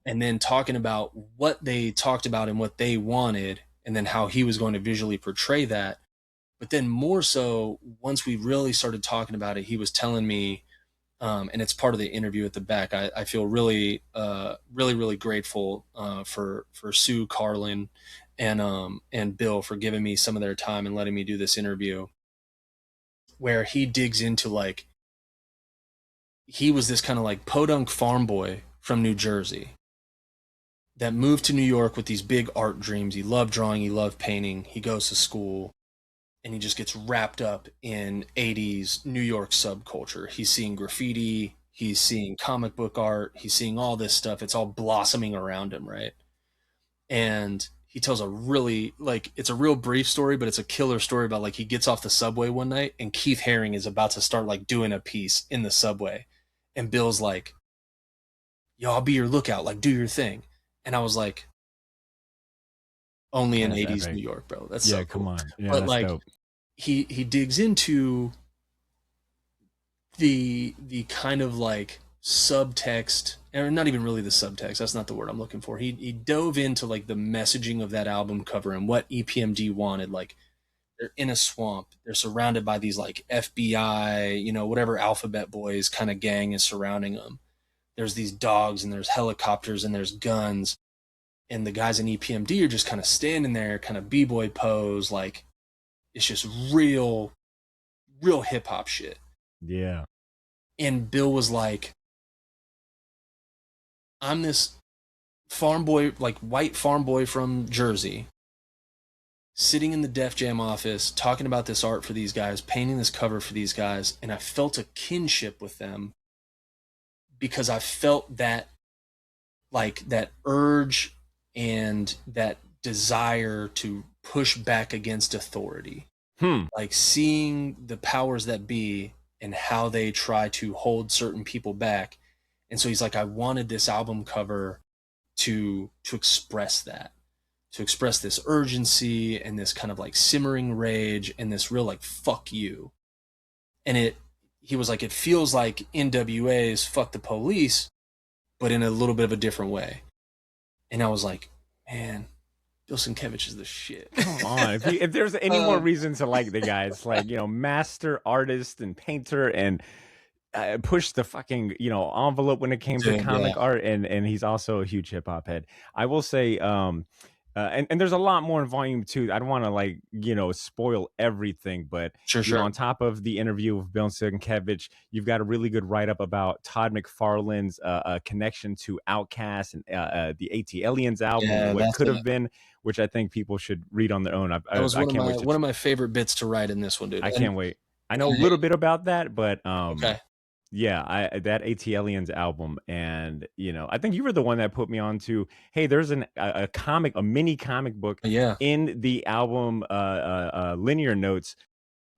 And then talking about what they talked about and what they wanted, and then how he was going to visually portray that. But then more so, once we really started talking about it, he was telling me, and it's part of the interview at the back, I feel really, really grateful for Sue, Carlin, and Bill for giving me some of their time and letting me do this interview, where he digs into like, he was this kind of like podunk farm boy from New Jersey that moved to New York with these big art dreams. He loved drawing, he loved painting, he goes to school, and he just gets wrapped up in 80s New York subculture. He's seeing graffiti, he's seeing comic book art, he's seeing all this stuff. It's all blossoming around him, right? And he tells a really, like, it's a real brief story, but it's a killer story about like he gets off the subway one night and Keith Haring is about to start like doing a piece in the subway. And Bill's like, yo, I'll be your lookout, like do your thing. And I was like, only in 80s epic. New York, bro. That's so cool. Come on. Yeah, but like dope. he digs into the kind of like subtext, or not even really the subtext, that's not the word I'm looking for. He dove into like the messaging of that album cover and what EPMD wanted. Like they're in a swamp, they're surrounded by these like FBI, whatever alphabet boys kind of gang is surrounding them. There's these dogs and there's helicopters and there's guns, and the guys in EPMD are just kind of standing there, kind of b-boy pose, like it's just real hip hop shit. Yeah. And Bill was like, I'm this farm boy, like white farm boy from Jersey, sitting in the Def Jam office, talking about this art for these guys, painting this cover for these guys, and I felt a kinship with them because I felt that, like, that urge and that desire to push back against authority. Like seeing the powers that be and how they try to hold certain people back. And so he's like, I wanted this album cover to express that. to express this urgency and this kind of like simmering rage and this real like fuck you. And he was like, it feels like NWA's fuck the police, but in a little bit of a different way. And I was like, man, Bill Sienkiewicz is the shit. Come on. If there's any more reason to like the guy, it's like, master artist and painter, and pushed the fucking, envelope when it came to comic art. And he's also a huge hip hop head. I will say, and there's a lot more in volume 2. I don't want to spoil everything, but Sure. on top of the interview with Bill Sienkiewicz, you've got a really good write-up about Todd McFarlane's connection to Outkast and the AT-Aliens album, what could have been, which I think people should read on their own. That was one of my favorite bits to write in this one, dude. I can't wait. I know a little bit about that, but okay. Yeah, that AT-Aliens album, and I think you were the one that put me on to, hey, there's a mini comic book in the album linear notes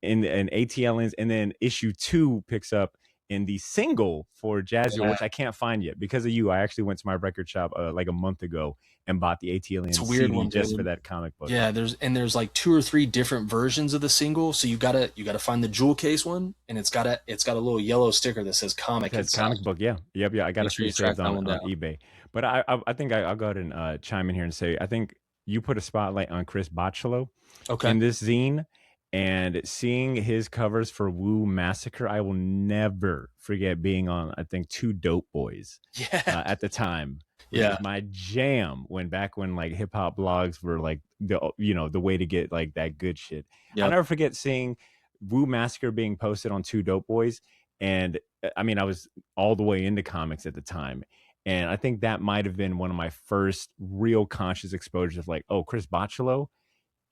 in AT-Aliens, and then issue 2 picks up in the single for Jazzio, which I can't find yet because of you. I actually went to my record shop like a month ago and bought the AT-Aliens CD just for that comic book. Yeah, there's like 2 or 3 different versions of the single, so you gotta find the jewel case one, and it's got a little yellow sticker that says comic. It says comic book, yeah. I got a few saved on eBay. But I think I'll go ahead and chime in here and say, I think you put a spotlight on Chris Bachalo in this zine. And seeing his covers for Woo Massacre, I will never forget being on, I think, 2 Dope Boys at the time. It was my jam back when like hip hop blogs were like the way to get like that good shit. I'll never forget seeing Woo Massacre being posted on 2 Dope Boys. And I mean, I was all the way into comics at the time. And I think that might have been one of my first real conscious exposures of like, oh, Chris Bachalo.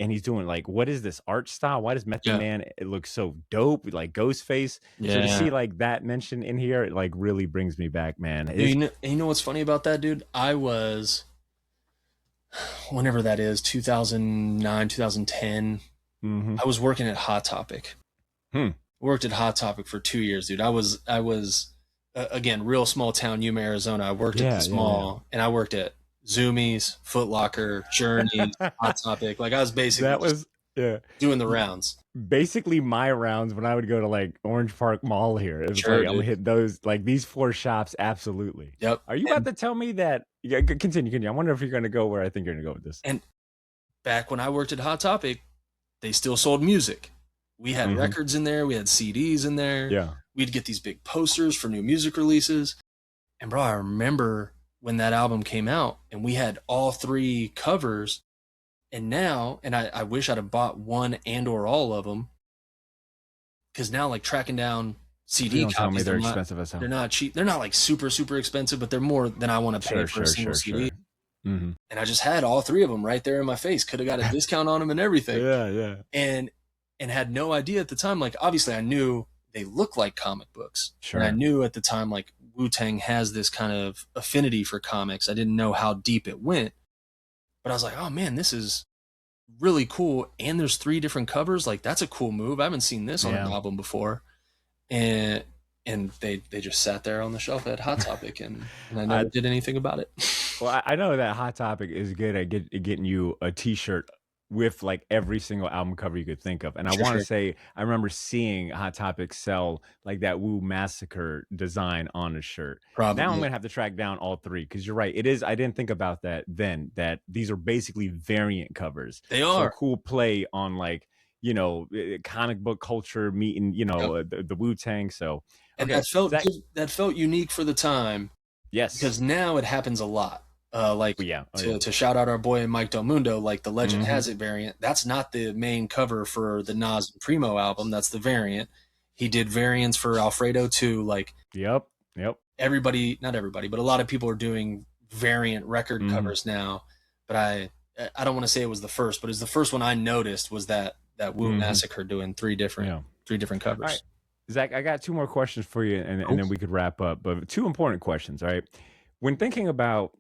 And he's doing like, what is this art style? Why does Method Man, it looks so dope, like Ghostface? So to see like that mentioned in here, it like really brings me back, man. You know what's funny about that, dude? I was, whenever that is, 2009, 2010, I was working at Hot Topic. Worked at Hot Topic for 2 years, dude. I was again, real small town, Yuma, Arizona. I worked at this mall, and I worked at Zoomies, Foot Locker, Journey, Hot Topic. Like I was basically doing the rounds. Basically my rounds when I would go to like Orange Park Mall here. It was like, I'm gonna hit those, like these 4 shops. Absolutely. Yep. Are you about to tell me that? Yeah, continue. I wonder if you're gonna go where I think you're gonna go with this. And back when I worked at Hot Topic, they still sold music. We had records in there. We had CDs in there. Yeah. We'd get these big posters for new music releases. And bro, I remember when that album came out and we had all 3 covers, and now, and I wish I'd have bought one and or all of them, because now like tracking down CD copies, they're expensive as hell. They're not cheap. They're not like super, super expensive, but they're more than I want to pay for a single CD. And I just had all 3 of them right there in my face. Could have got a discount on them and everything. Yeah. And had no idea at the time. Like obviously I knew they look like comic books. Sure. And I knew at the time like Wu-Tang has this kind of affinity for comics. I didn't know how deep it went, but I was like, oh man, this is really cool. And there's 3 different covers. Like that's a cool move. I haven't seen this on an album before. And they just sat there on the shelf at Hot Topic, and I never did anything about it. Well, I know that Hot Topic is good at getting you a t-shirt with like every single album cover you could think of. And I want to say, I remember seeing Hot Topic sell like that Woo Massacre design on a shirt. Probably. Now I'm going to have to track down all 3, because you're right. It is. I didn't think about that then, that these are basically variant covers. They are. So cool play on like, comic book culture meeting, the Wu-Tang. So, and that felt unique for the time. Yes. Because now it happens a lot. To shout out our boy Mike Del Mundo, like the Legend Has It variant. That's not the main cover for the Nas and Primo album. That's the variant. He did variants for Alfredo too. Like, yep. Everybody, not everybody, but a lot of people are doing variant record covers now. But I don't want to say it was the first, but it's the first one I noticed was that Wu Massacre doing 3 different covers. All right. Zach, I got 2 more questions for you, and then we could wrap up. But 2 important questions. All right. When thinking about,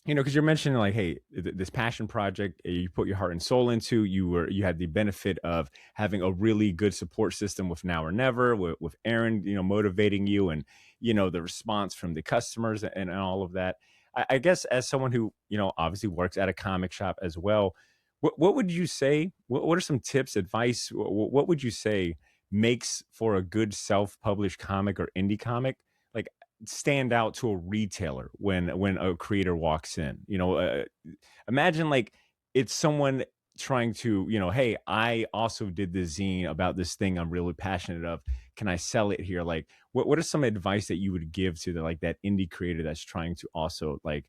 because you're mentioning like, hey, this passion project you put your heart and soul into, you had the benefit of having a really good support system with Now or Never, with Aaron, motivating you, and the response from the customers and all of that. I guess as someone who, obviously works at a comic shop as well, what would you say? What are some tips, advice? What would you say makes for a good self-published comic or indie comic? Like stand out to a retailer when a creator walks in. Imagine like it's someone trying to, hey, I also did this zine about this thing I'm really passionate of. Can I sell it here? Like, what are some advice that you would give to the like that indie creator that's trying to also like,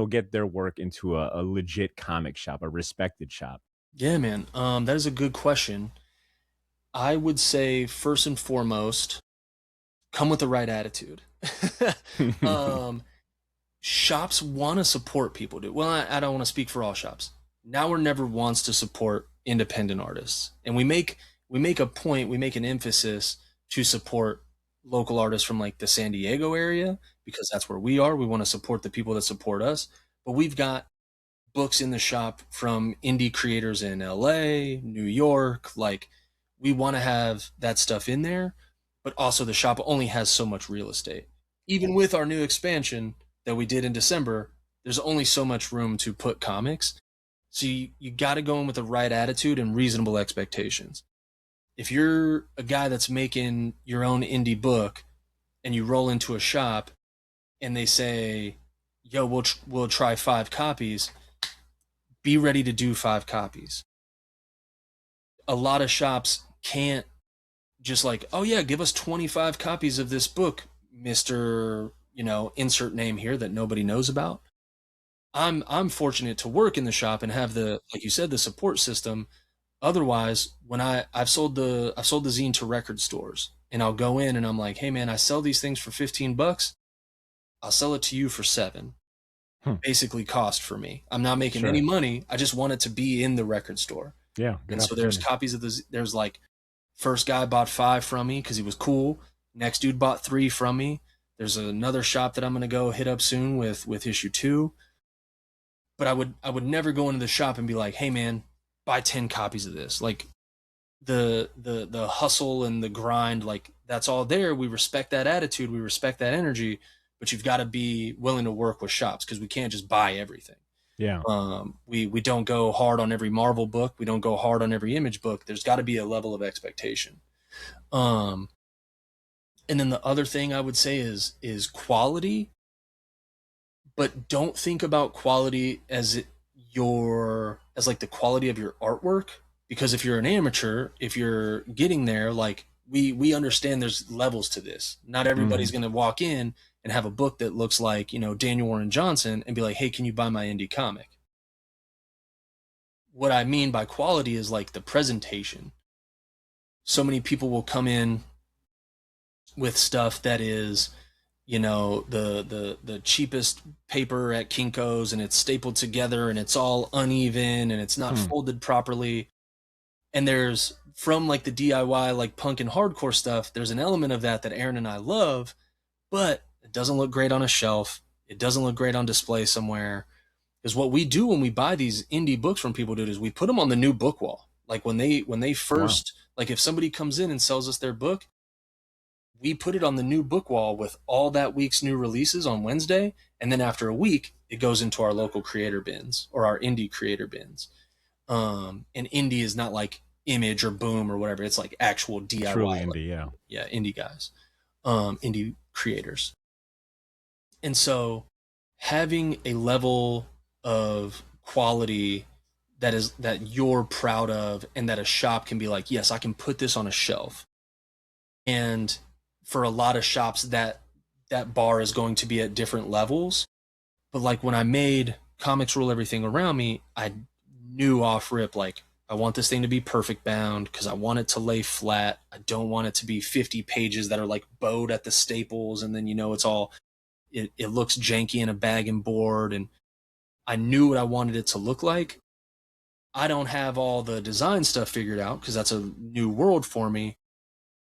get their work into a legit comic shop, a respected shop? Yeah, man. That is a good question. I would say first and foremost, come with the right attitude. um, Shops want to support people, dude. Well, I don't want to speak for all shops. Now or Never wants to support independent artists, and we make a point, we make an emphasis to support local artists from like the San Diego area because that's where we are. We want to support the people that support us, but we've got books in the shop from indie creators in LA, New York. Like, we want to have that stuff in there, but also the shop only has so much real estate. Even with our new expansion that we did in December, there's only so much room to put comics. So you got to go in with the right attitude and reasonable expectations. If you're a guy that's making your own indie book and you roll into a shop and they say, "Yo, we'll try 5 copies," be ready to do 5 copies. A lot of shops can't just like, "Oh yeah, give us 25 copies of this book, Mr. Insert name here that nobody knows about." I'm fortunate to work in the shop and have the, like you said, the support system. Otherwise, when I've sold the zine to record stores, and I'll go in and I'm like, "Hey man, I sell these things for 15 bucks. I'll sell it to you for 7." Hmm, Basically cost for me. I'm not making any sure. money. I just want it to be in the record store. Yeah, good And so there's opportunity. copies of there's like, first guy bought 5 from me because he was cool. Next dude bought 3 from me. There's another shop that I'm gonna go hit up soon with issue 2. But I would never go into the shop and be like, "Hey man, buy 10 copies of this." Like, the hustle and the grind, like, that's all there. We respect that attitude, we respect that energy, but you've got to be willing to work with shops because we can't just buy everything. Yeah. We don't go hard on every Marvel book. We don't go hard on every Image book. There's got to be a level of expectation. Um, and then the other thing I would say is quality, but don't think about quality as like the quality of your artwork, because if you're an amateur, if you're getting there, like, we understand there's levels to this. Not everybody's Mhm. going to walk in and have a book that looks like, Daniel Warren Johnson and be like, "Hey, can you buy my indie comic?" What I mean by quality is like the presentation. So many people will come in with stuff that is, the cheapest paper at Kinko's, and it's stapled together and it's all uneven and it's not Hmm. folded properly. And there's, from like the DIY, like punk and hardcore stuff, there's an element of that Aaron and I love, but it doesn't look great on a shelf. It doesn't look great on display somewhere. Because what we do when we buy these indie books from people, dude, is we put them on the new book wall. Like, when they Wow. first, like, if somebody comes in and sells us their book, we put it on the new book wall with all that week's new releases on Wednesday, and then after a week, it goes into our local creator bins or our indie creator bins. And indie is not like Image or Boom or whatever. It's like actual DIY, Truly like, indie. Yeah. yeah, indie guys, indie creators. And so having a level of quality that you're proud of, and that a shop can be like, "Yes, I can put this on a shelf." And for a lot of shops, that bar is going to be at different levels. But like, when I made Comics Rule Everything Around Me, I knew off rip, like, I want this thing to be perfect bound because I want it to lay flat. I don't want it to be 50 pages that are like bowed at the staples, and then it's all, it looks janky in a bag and board. And I knew what I wanted it to look like. I don't have all the design stuff figured out because that's a new world for me,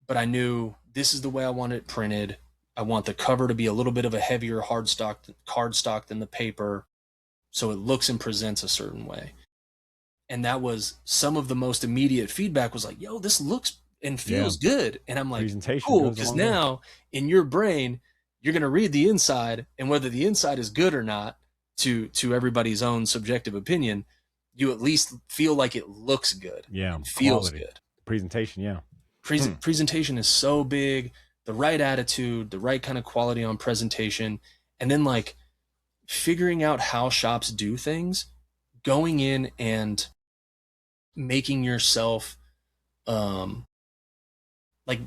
but I knew this is the way I want it printed. I want the cover to be a little bit of a heavier cardstock than the paper, so it looks and presents a certain way. And that was some of the most immediate feedback, was like, "Yo, this looks and Yeah. feels good." And I'm like, Presentation "Cool," goes a because long way. now in your brain, you're going to read the inside, and whether the inside is good or not, to everybody's own subjective opinion, you at least feel like it looks good Yeah, and feels quality good. presentation. Yeah. Presentation is so big. The right attitude, the right kind of quality on presentation, and then like figuring out how shops do things, going in and making yourself um like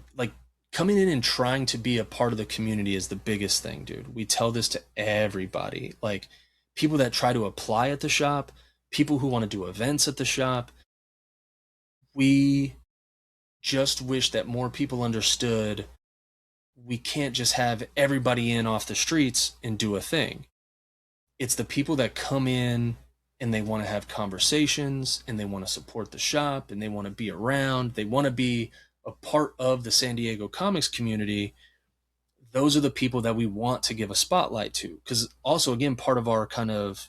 coming in and trying to be a part of the community is the biggest thing, dude. We tell this to everybody. Like people that try to apply at the shop, people who want to do events at the shop. We just wish that more people understood we can't just have everybody in off the streets and do a thing. It's the people that come in and they want to have conversations and they want to support the shop and they want to be around. They want to be a part of the San Diego comics community. Those are the people that we want to give a spotlight to. Because also, again, part of our kind of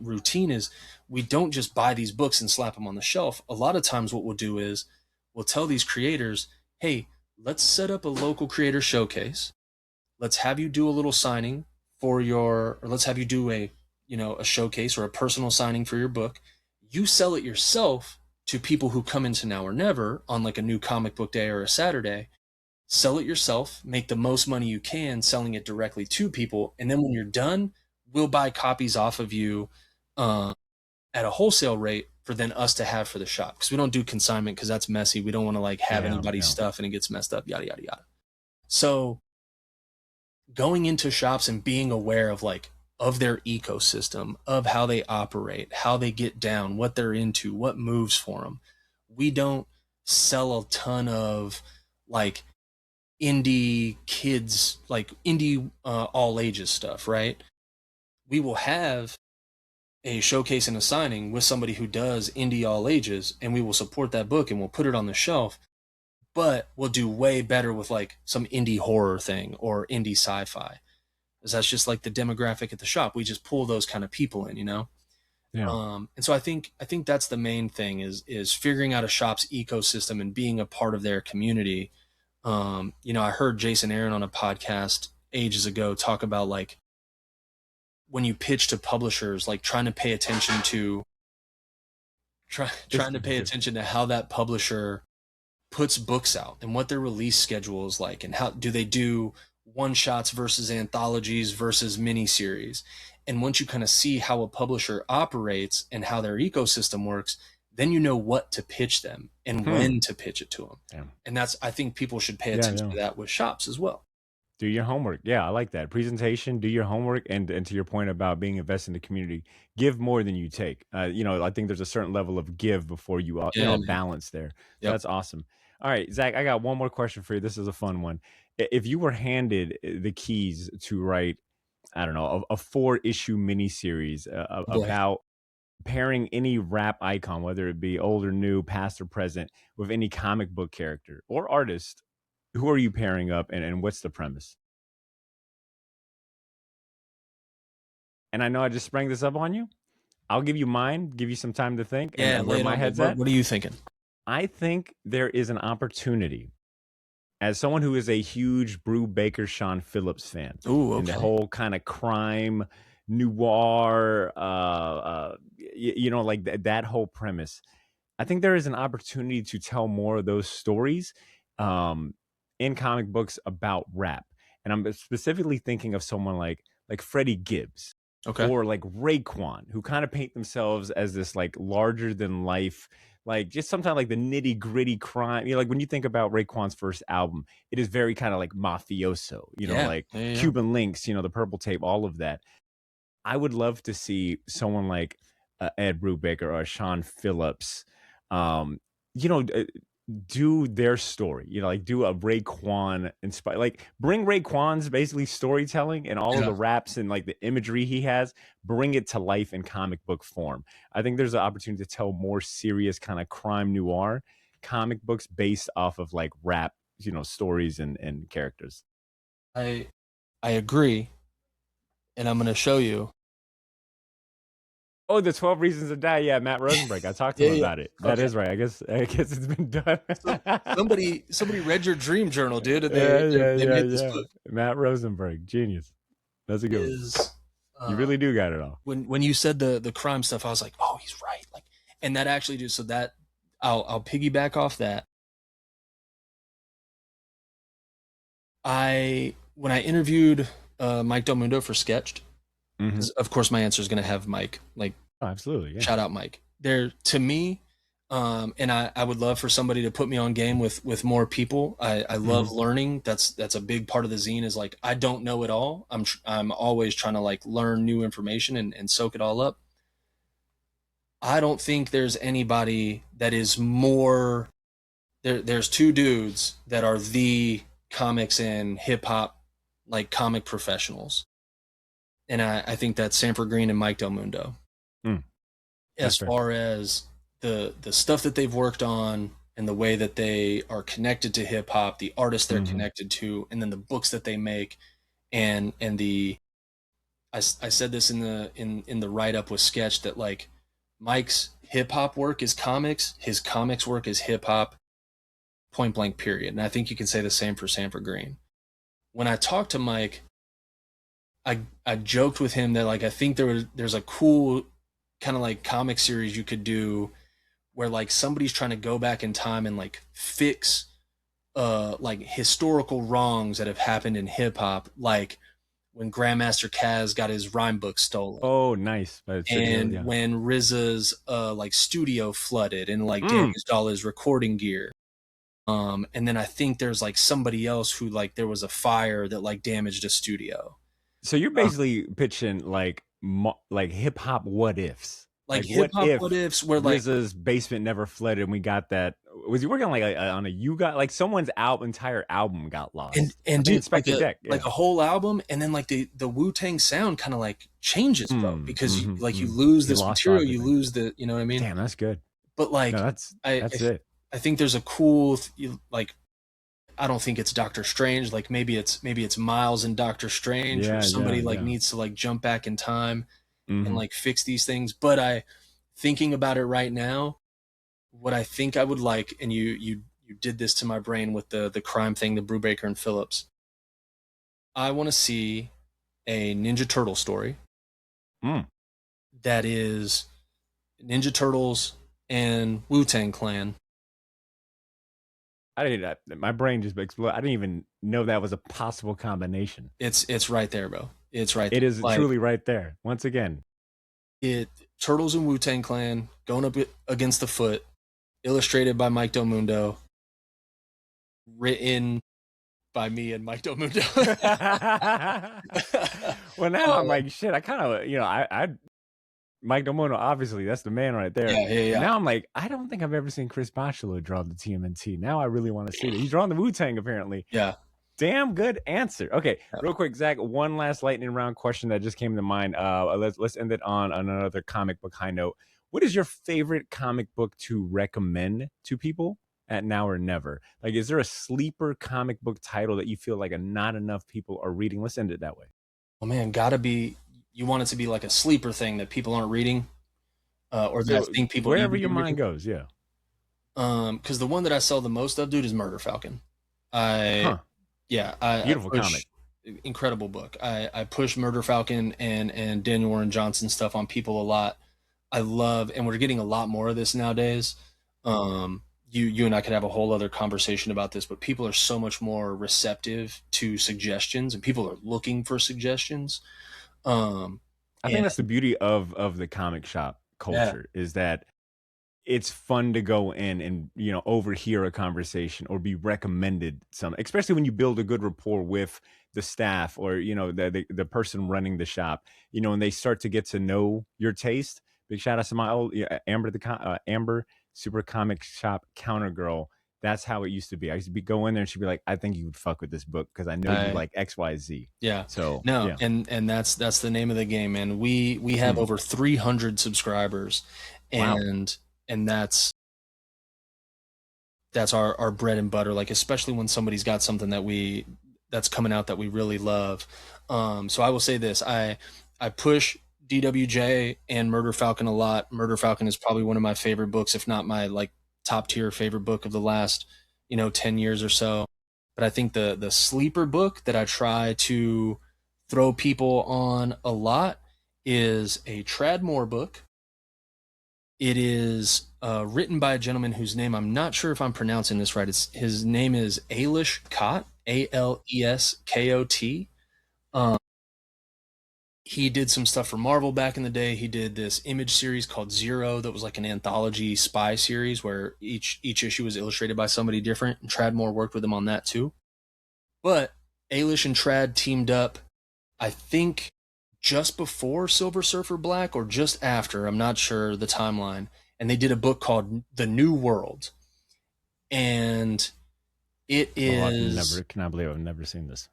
routine is we don't just buy these books and slap them on the shelf. A lot of times, what we'll do is we'll tell these creators, hey, let's set up a local creator showcase. Let's have you do a little signing for your, or let's have you do a, a showcase or a personal signing for your book. You sell it yourself to people who come into Now or Never on like a new comic book day or a Saturday. Sell it yourself, make the most money you can selling it directly to people. And then when you're done, we'll buy copies off of you at a wholesale rate for then us to have for the shop. Because we don't do consignment because that's messy. We don't want to like have anybody's stuff and it gets messed up, yada, yada, yada. So going into shops and being aware of like of their ecosystem, of how they operate, how they get down, what they're into, what moves for them. We don't sell a ton of like indie kids, like indie all ages stuff, right? We will have a showcase and a signing with somebody who does indie all ages, and we will support that book and we'll put it on the shelf. But we'll do way better with like some indie horror thing or indie sci-fi, because that's just like the demographic at the shop. We just pull those kind of people in, Yeah. And so I think that's the main thing is figuring out a shop's ecosystem and being a part of their community. I heard Jason Aaron on a podcast ages ago talk about like when you pitch to publishers, like trying to pay attention to trying to pay attention to how that publisher puts books out and what their release schedule is like, and how do they do one shots versus anthologies versus miniseries. And once you kind of see how a publisher operates and how their ecosystem works, then you know what to pitch them and when to pitch it to them. Yeah. And I think people should pay attention to that with shops as well. Do your homework. Yeah, I like that. Presentation, do your homework, and to your point about being invested in the community, give more than you take. I think there's a certain level of give before you, balance there. Yep. That's awesome. All right, Zach, I got one more question for you. This is a fun one. If you were handed the keys to write, I don't know, a 4-issue miniseries about pairing any rap icon, whether it be old or new, past or present, with any comic book character or artist, who are you pairing up, and what's the premise? And I know I just sprang this up on you. I'll give you mine, give you some time to think, and where my head's at. What are you thinking? I think there is an opportunity, as someone who is a huge Brew Baker Sean Phillips fan, and the whole kind of crime noir, like that whole premise. I think there is an opportunity to tell more of those stories in comic books about rap. And I'm specifically thinking of someone like Freddie Gibbs, or like Raekwon, who kind of paint themselves as this like larger than life, like just sometimes like the nitty gritty crime. Like when you think about Raekwon's first album, it is very kind of like mafioso, Cuban Links, the Purple Tape, all of that. I would love to see someone like Ed Brubaker or Sean Phillips, do their story, like do a Raekwon inspired, like bring Raekwon's basically storytelling and all of the raps and like the imagery he has, bring it to life in comic book form. I think there's an opportunity to tell more serious kind of crime noir comic books based off of like rap, stories and characters. I agree. And I'm going to show you Oh, the 12 Reasons to Die. Yeah, Matt Rosenberg. I talked to Yeah, him yeah. about it. That Okay. is right. I guess it's been done. Somebody read your dream journal, dude, and Yeah, yeah, they yeah, made this yeah. book. Matt Rosenberg, genius. That's a good one. Is You uh, really do got it all. when you said the crime stuff, I was like, oh, he's right. Like, and that actually do so that I'll piggyback off that. I when I interviewed Mike Del Mundo for Sketched, Hmm. 'cause of course my answer is going to have Mike. Like, Oh, absolutely. Yeah. shout out Mike. There to me, and I would love for somebody to put me on game with more people. I love Hmm. learning. That's a big part of the zine. Is like I don't know it all. I'm always trying to like learn new information and soak it all up. I don't think there's anybody that is more. There's two dudes that are the comics and hip hop like comic professionals, and I think that's Sanford Green and Mike Del Mundo. Mm, As that's fair. far as the stuff that they've worked on and the way that they are connected to hip hop, the artists they're Hmm. connected to, and then the books that they make, and the I said this in the write up with Sketch that like Mike's hip hop work is comics, his comics work is hip hop, point blank period. And I think you can say the same for Sanford Green. When I talked to Mike, I joked with him that like I think there's a cool kind of like comic series you could do where like somebody's trying to go back in time and like fix like historical wrongs that have happened in hip hop, like when Grandmaster Caz got his rhyme book stolen, Oh, nice. City Hill. and Yeah. when RZA's like studio flooded and like Mm. damaged all his recording gear. And then I think there's like somebody else who like there was a fire that like damaged a studio. So you're basically pitching like hip hop what ifs. Like Like hip what hop what if ifs where like RZA's basement never flooded and we got that? Was he working on on a you got like someone's entire album got lost? I and think dude Inspector Deck. Yeah. like a whole album, and then like the Wu-Tang sound kind of like changes, bro, Mm, because you mm-hmm, like you mm. lose He this lost material, you everything. lose the, you know what I mean? Damn, that's good. But No, like I that's it. I think there's a cool like I don't think it's Doctor Strange, like maybe it's Miles and Doctor Strange, where Yeah, yeah, somebody like yeah. needs to like jump back in time and Hmm. like fix these things. But I thinking about it right now, what I think I would like, and you did this to my brain with the crime thing, the Brubaker and Phillips. I want to see a Ninja Turtle story Mm. that is Ninja Turtles and Wu Tang Clan. I didn't. My brain just exploded. I didn't even know that was a possible combination. It's right there, bro. It's right It there. is Like truly right there. Once again, it Turtles and Wu Tang Clan going up against the Foot, illustrated by Mike Del Mundo, written by me and Mike Del Mundo. well, now I'm like, shit. I kind of, I Mike Domono, obviously, that's the man right there. Yeah, yeah, yeah. Now I'm like, I don't think I've ever seen Chris Bachalo draw the TMNT. Now I really want to see that. He's drawing the Wu Tang apparently. Yeah. Damn good answer. Okay, Yeah. real quick, Zach. One last lightning round question that just came to mind. Let's end it on another comic book high note. What is your favorite comic book to recommend to people at now or never? Like, is there a sleeper comic book title that you feel like not enough people are reading? Let's end it that way. Oh man, gotta be. You want it to be like a sleeper thing that people aren't reading, or that I So think people need wherever to be your mind reading. goes, yeah. Because the one that I sell the most of, dude, is Murder Falcon. I Huh. Yeah, I Beautiful push comic. incredible book. I push Murder Falcon and Daniel Warren Johnson stuff on people a lot. I love, and we're getting a lot more of this nowadays. You and I could have a whole other conversation about this, but people are so much more receptive to suggestions, and people are looking for suggestions. I think And that's the beauty of the comic shop yeah, culture is that it's fun to go in and overhear a conversation or be recommended some, especially when you build a good rapport with the staff or the person running the shop, and they start to get to know your taste. Big shout out to my old Amber, Amber Super Comic Shop counter girl. That's how it used to be. I used to go in there and she'd be like, I think you would fuck with this book because I know you I like XYZ. yeah. So No, yeah. and that's the name of the game, man. We have Hmm. over 300 subscribers, Wow. and that's our bread and butter. Like especially when somebody's got something that's coming out that we really love. So I will say this: I push DWJ and Murder Falcon a lot. Murder Falcon is probably one of my favorite books, if not my like top tier favorite book of the last 10 years or so. But I think the sleeper book that I try to throw people on a lot is a Tradmore book. It is written by a gentleman whose name I'm not sure if I'm pronouncing this right. His name is Alish Kott, Aleskot. He did some stuff for Marvel back in the day. He did this Image series called Zero that was like an anthology spy series where each issue was illustrated by somebody different, and Tradmore worked with him on that too. But Alish and Trad teamed up, I think, just before Silver Surfer Black or just after. I'm not sure the timeline. And they did a book called The New World. And it is... I cannot believe I've never seen this.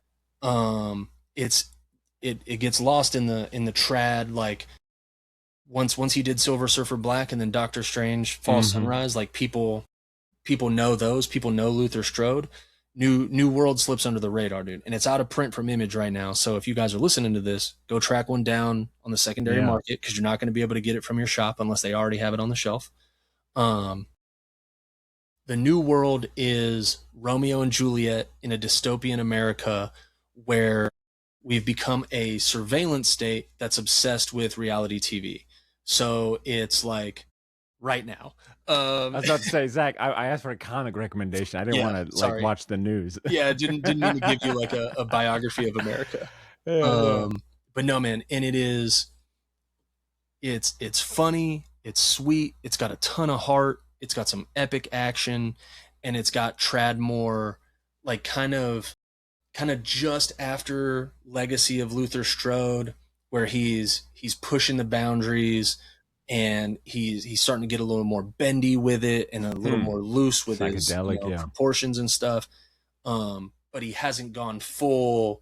It gets lost in the Trad, like once he did Silver Surfer Black and then Doctor Strange Fall Sunrise, like people know those, people know Luther Strode. New World slips under the radar, dude, and it's out of print from Image right now. So if you guys are listening to this, go track one down on the secondary market, because you're not going to be able to get it from your shop unless they already have it on the shelf. The New World is Romeo and Juliet in a dystopian America where we've become a surveillance state that's obsessed with reality TV. So it's like right now. I was about to say, Zach, I asked for a comic recommendation. I didn't want to like watch the news. Yeah, I didn't mean to give you like a biography of America. But no, man, and it's funny, it's sweet, it's got a ton of heart, it's got some epic action, and it's got Tradmore like kind of just after Legacy of Luther Strode, where he's pushing the boundaries and he's starting to get a little more bendy with it and a little more loose with his proportions and stuff. But he hasn't gone full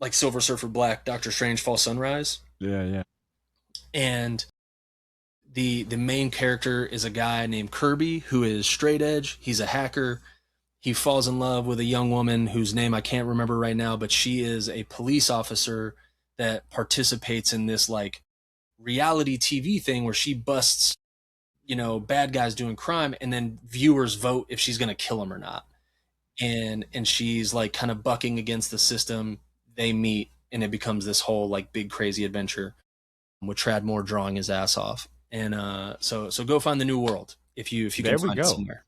like Silver Surfer Black, Doctor Strange Fall Sunrise. Yeah. And the main character is a guy named Kirby, who is straight edge. He's a hacker. He falls in love with a young woman whose name I can't remember right now, but she is a police officer that participates in this like reality TV thing where she busts, bad guys doing crime, and then viewers vote if she's going to kill them or not. And she's like kind of bucking against the system. They meet, and it becomes this whole like big crazy adventure with Tradmore drawing his ass off. And so go find The New World if you can find it somewhere.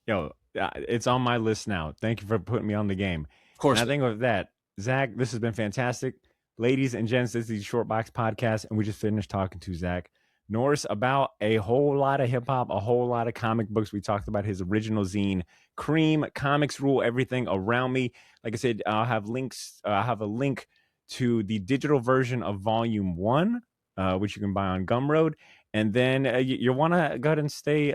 Yo, it's on my list now. Thank you for putting me on the game. Of course. And I think with that, Zach, this has been fantastic. Ladies and gents, this is the Short Box Podcast, and we just finished talking to Zach Norris about a whole lot of hip-hop, a whole lot of comic books. We talked about his original zine, C.R.E.A.M, Comics Rule Everything Around Me. Like I said, I'll have links. I have a link to the digital version of Volume 1, which you can buy on Gumroad. And then you want to go ahead and stay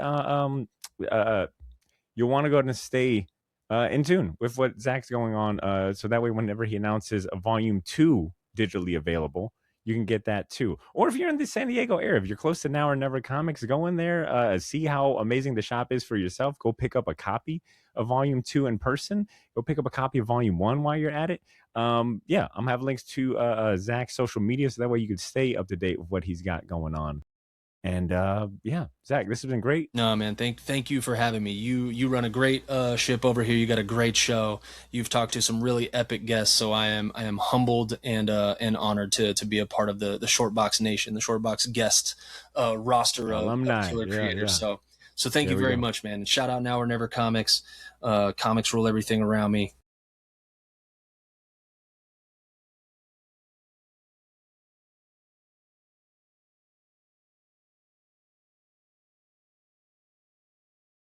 in tune with what Zach's going on. So that way, whenever he announces a Volume 2 digitally available, you can get that too. Or if you're in the San Diego area, if you're close to Now or Never Comics, go in there, see how amazing the shop is for yourself. Go pick up a copy of Volume 2 in person. Go pick up a copy of Volume 1 while you're at it. I'm having links to Zach's social media, so that way you can stay up to date with what he's got going on. And Zach, this has been great. No, man, thank you for having me. You run a great ship over here. You got a great show. You've talked to some really epic guests, so I am humbled and honored to be a part of the Short Box Nation, the Short Box guest roster of killer creators. So thank you very much, man. And shout out Now or Never Comics. Comics Rule Everything Around Me.